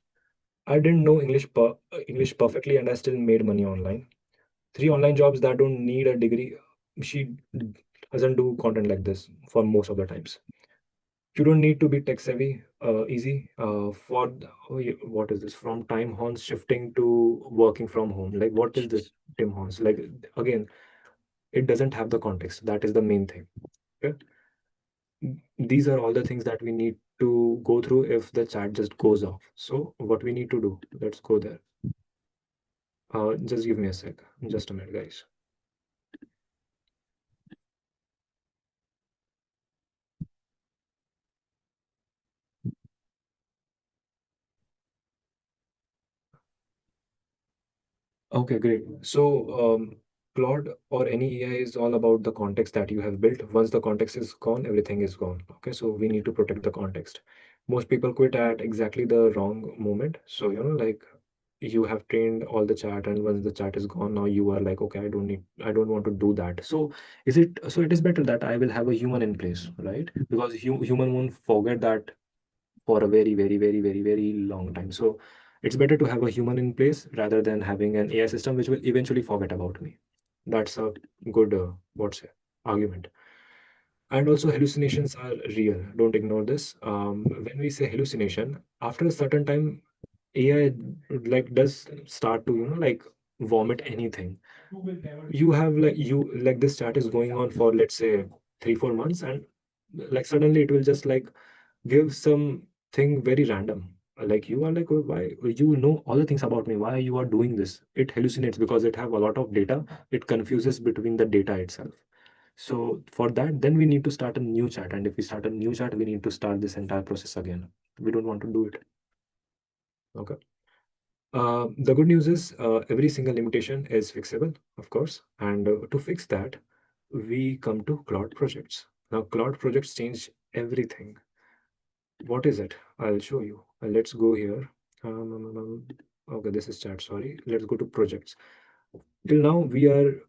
I didn't know English perfectly, and I still made money online. 3 online jobs that don't need a degree. She doesn't do content like this for most of the times. You don't need to be tech savvy. Easy. Oh, what is this? From time horns shifting to working from home. Like, what is this Tim Horns? Like, again, it doesn't have the context. That is the main thing. Okay? These are all the things that we need to go through if the chat just goes off. So, what we need to do? Let's go there. Just give me a sec. Just a minute, guys. Okay, great. So, Claude or any AI is all about the context that you have built. Once the context is gone, everything is gone. Okay, so we need to protect the context. Most people quit at exactly the wrong moment. So, like you have trained all the chat, and once the chat is gone, now you are like, okay, I don't want to do that. So, it is better that I will have a human in place, right? Because human won't forget that for a very, very, very, very, very long time. So it's better to have a human in place rather than having an AI system which will eventually forget about me. That's a good, what's it, argument. And also, hallucinations are real. Don't ignore this. When we say hallucination, after a certain time, AI like does start to like vomit anything. You have like this chat is going on for let's say 3 4 months, and like suddenly it will just like give something very random. Like you are like, "Oh, why you know all the things about me? Why you are doing this?" It hallucinates because it have a lot of data. It confuses between the data itself. So for that, then we need to start a new chat. And if we start a new chat, we need to start this entire process again. We don't want to do it. Okay. The good news is every single limitation is fixable, of course. And to fix that, we come to Claude Projects. Now, Claude Projects change everything. What is it? I'll show you. Let's go here. Okay, this is chat. Sorry. Let's go to projects. Till now, we are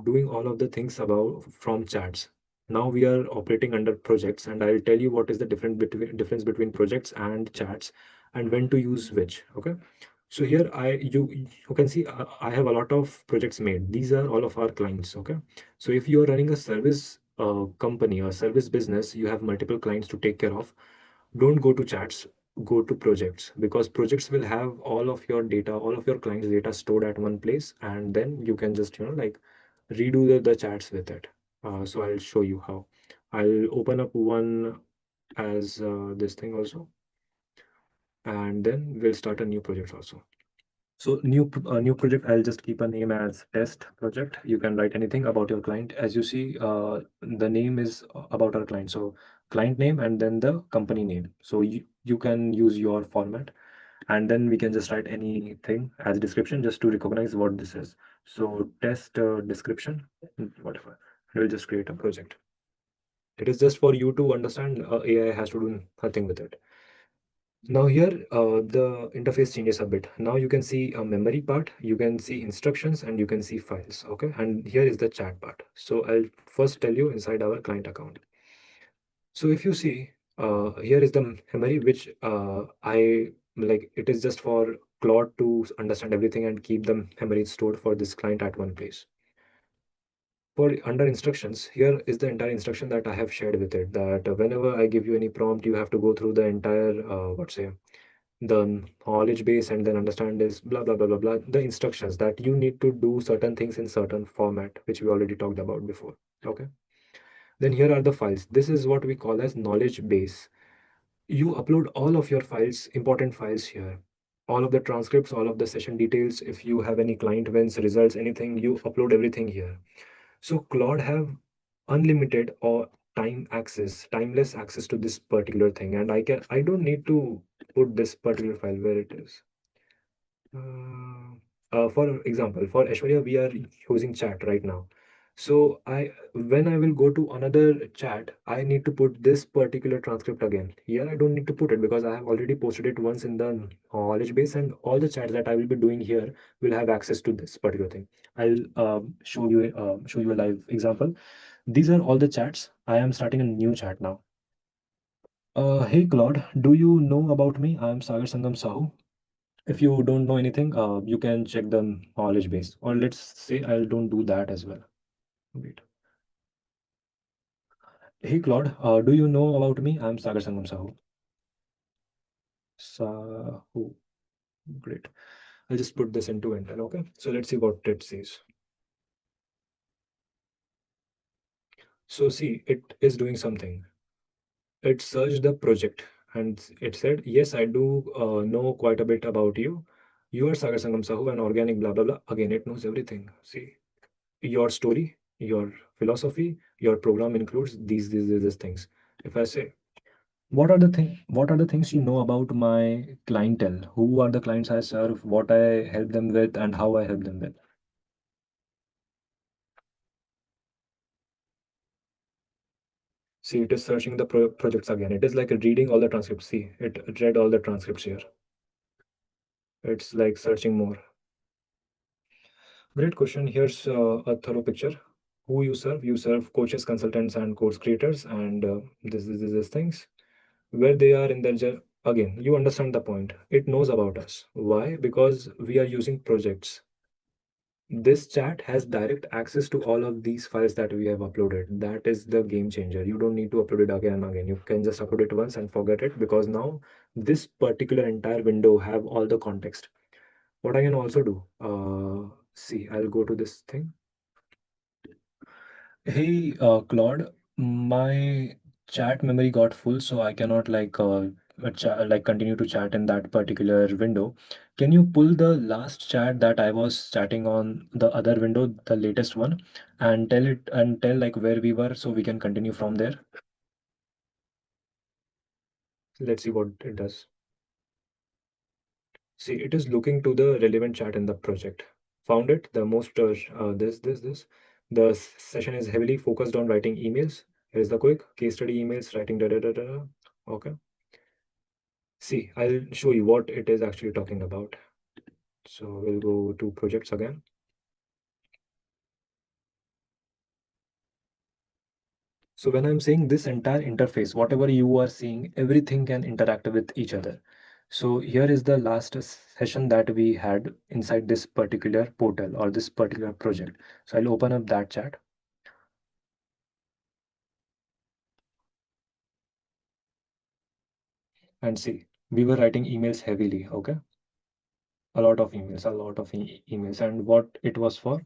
doing all of the things about from chats. Now we are operating under projects, and I'll tell you what is the difference between projects and chats, and when to use which. Okay. So here you can see I have a lot of projects made. These are all of our clients. Okay. So if you are running a service company or service business, you have multiple clients to take care of. Don't go to chats, go to projects, because projects will have all of your data, all of your clients data stored at one place, and then you can just like redo the chats with it. So I'll show you how. I'll open up one as this thing also, and then we'll start a new project also. So new project, I'll just keep a name as test project. You can write anything about your client. As you see, the name is about our client. So client name and then the company name. So you can use your format, and then we can just write anything as description just to recognize what this is. So test description, whatever. We'll just create a project. It is just for you to understand. AI has to do nothing with it. Now here, the interface changes a bit. Now you can see a memory part, you can see instructions, and you can see files. Okay, and here is the chat part. So I'll first tell you inside our client account. So if you see, here is the memory which I like. It is just for Claude to understand everything and keep the memory stored for this client at one place. For under instructions, here is the entire instruction that I have shared with it. That whenever I give you any prompt, you have to go through the entire what say the knowledge base and then understand this blah blah blah blah blah, the instructions that you need to do certain things in certain format, which we already talked about before. Okay, then here are the files. This is what we call as knowledge base. You upload all of your files, important files here, all of the transcripts, all of the session details. If you have any client wins, results, anything, you upload everything here. So Claude have unlimited or timeless access to this particular thing, and I don't need to put this particular file where it is. For example, for Aishwarya, we are using chat right now. So when I will go to another chat, I need to put this particular transcript again. Here, I don't need to put it because I have already posted it once in the knowledge base, and all the chats that I will be doing here will have access to this particular thing. I'll show you a live example. These are all the chats. I am starting a new chat now. Hey Claude, do you know about me? I am Sagar Sangam Sahu. If you don't know anything, you can check the knowledge base, or let's say I don't do that as well. Wait. Hey Claude, do you know about me? I'm Sagar Sangam Sahu. Sahu. Great. I'll just put this into enter. Okay. So let's see what it says. So see, it is doing something. It searched the project and it said, yes, I do know quite a bit about you. You are Sagar Sangam Sahu and organic blah blah blah. Again, it knows everything. See, your story, your philosophy, your program includes these things. If I say, what are the things you know about my clientele? Who are the clients I serve? What I help them with, and how I help them with? See, it is searching the projects again. It is like reading all the transcripts. See, it read all the transcripts here. It's like searching more. Great question. Here's a thorough picture. Who you serve? You serve coaches, consultants, and course creators, and this things. Where they are in their again, you understand the point. It knows about us. Why? Because we are using projects. This chat has direct access to all of these files that we have uploaded. That is the game changer. You don't need to upload it again and again. You can just upload it once and forget it, because now this particular entire window have all the context. What I can also do, see, I'll go to this thing. Hey, Claude, my chat memory got full, so I cannot like continue to chat in that particular window. Can you pull the last chat that I was chatting on the other window, the latest one, and tell like where we were so we can continue from there? Let's see what it does. See, it is looking to the relevant chat in the project. Found it, the most this. The session is heavily focused on writing emails. Here is the quick case study emails, writing da da da da. Okay. See, I'll show you what it is actually talking about. So we'll go to projects again. So when I'm saying this entire interface, whatever you are seeing, everything can interact with each other. So here is the last session that we had inside this particular portal or this particular project. So I'll open up that chat and see, we were writing emails heavily. Okay. A lot of emails, a lot of emails. And what it was for?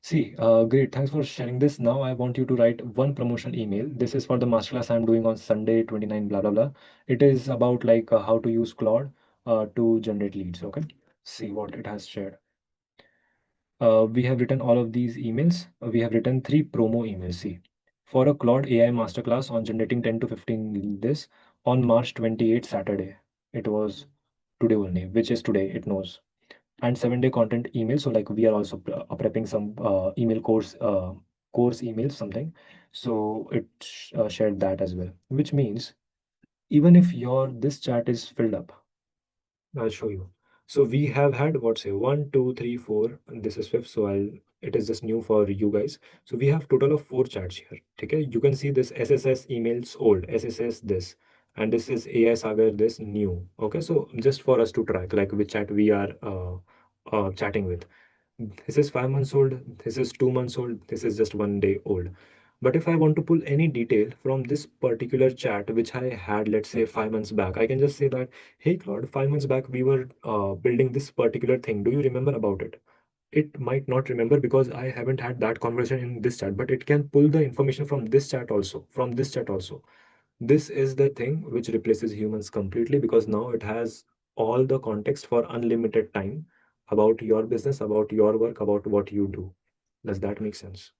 See, great. Thanks for sharing this. Now I want you to write one promotion email. This is for the masterclass I'm doing on Sunday, 29, blah, blah, blah. It is about like how to use Claude to generate leads. Okay. See what it has shared. We have written all of these emails. We have written 3 promo emails. See, for a Claude AI masterclass on generating 10 to 15 this on March 28th, Saturday. It was today only, which is today. It knows. And 7-day content email. So like we are also prepping some email course emails, something. So it shared that as well, which means even if your this chat is filled up, I'll show you. So we have had what say 1, 2, 3, 4, and this is fifth. So it is just new for you guys. So we have total of 4 chats here. Okay, you can see this SSS emails old, SSS this, and this is AI Sagar this new. Okay, so just for us to track like which chat we are chatting with. This is 5 months old, this is 2 months old, this is just 1 day old. But if I want to pull any detail from this particular chat, which I had, let's say 5 months back, I can just say that, hey Claude, 5 months back we were building this particular thing. Do you remember about it? It might not remember because I haven't had that conversation in this chat, but it can pull the information from this chat also, from this chat also. This is the thing which replaces humans completely, because now it has all the context for unlimited time about your business, about your work, about what you do. Does that make sense?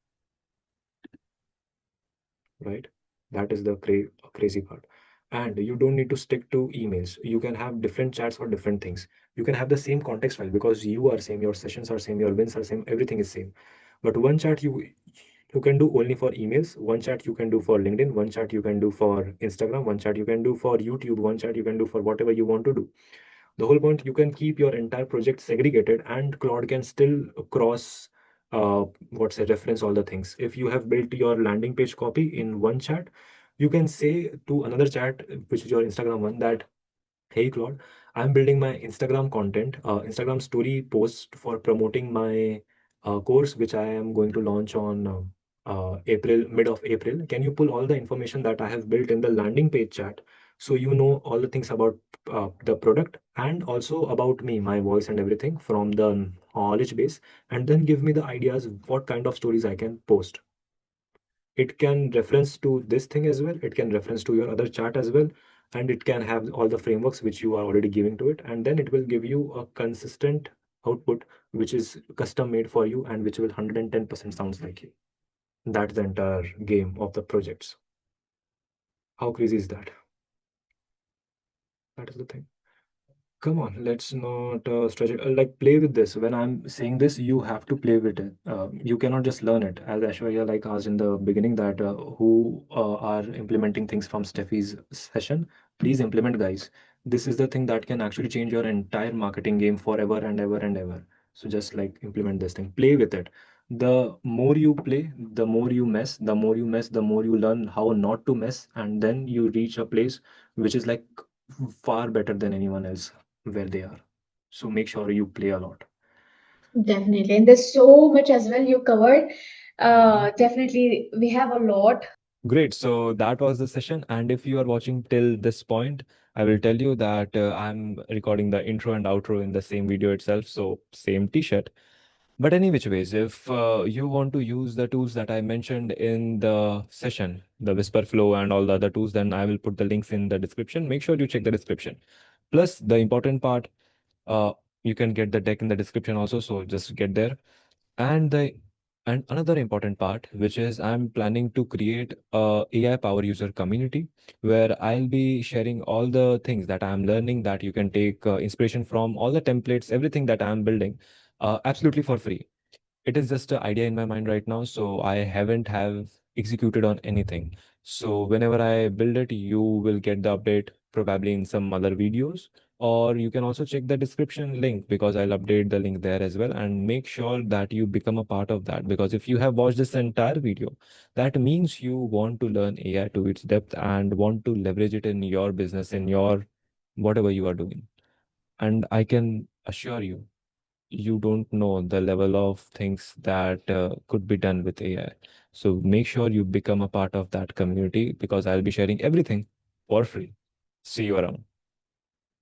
Right? That is the crazy part. And you don't need to stick to emails. You can have different chats for different things. You can have the same context file because you are same, your sessions are same, your wins are same, everything is same. But one chat you can do only for emails, one chat you can do for LinkedIn, one chat you can do for Instagram, one chat you can do for YouTube, one chat you can do for whatever you want to do. The whole point, you can keep your entire project segregated and Claude can still cross what's a reference all the things. If you have built your landing page copy in one chat, you can say to another chat, which is your Instagram one, that hey Claude, I'm building my Instagram content, Instagram story post for promoting my course, which I am going to launch on April, mid of April. Can you pull all the information that I have built in the landing page chat so you know all the things about the product and also about me, my voice and everything from the knowledge base, and then give me the ideas what kind of stories I can post. It can reference to this thing as well, it can reference to your other chart as well, and it can have all the frameworks which you are already giving to it, and then it will give you a consistent output which is custom made for you and which will 110% sounds like you. That's the entire game of the projects. How crazy is that? That is the thing. Come on, let's not stretch it. Like, play with this. When I'm saying this, you have to play with it. You cannot just learn it. As Ashwarya like asked in the beginning that who are implementing things from Steffi's session, please implement, guys. This is the thing that can actually change your entire marketing game forever and ever and ever. So just like implement this thing, play with it. The more you play, the more you mess. The more you mess, the more you learn how not to mess, and then you reach a place which is like far better than anyone else where they are. So make sure you play a lot. Definitely. And there's so much as well you covered. Mhm. Definitely, we have a lot. Great. So that was the session. And if you are watching till this point, I will tell you that I'm recording the intro and outro in the same video itself. So same t-shirt. But any which ways, if you want to use the tools that I mentioned in the session, the Whisper Flow and all the other tools, then I will put the links in the description. Make sure you check the description. Plus, the important part, uh, you can get the deck in the description also. So just get there. And the and another important part, which is I'm planning to create a AI power user community where I'll be sharing all the things that I'm learning that you can take inspiration from, all the templates, everything that I'm building, absolutely for free. It is just an idea in my mind right now, so I haven't have executed on anything. So whenever I build it, you will get the update probably in some other videos, or you can also check the description link because I'll update the link there as well, and make sure that you become a part of that, because if you have watched this entire video, that means you want to learn AI to its depth and want to leverage it in your business, in your whatever you are doing. And I can assure you, you don't know the level of things that could be done with AI. So make sure you become a part of that community because I'll be sharing everything for free. See you around.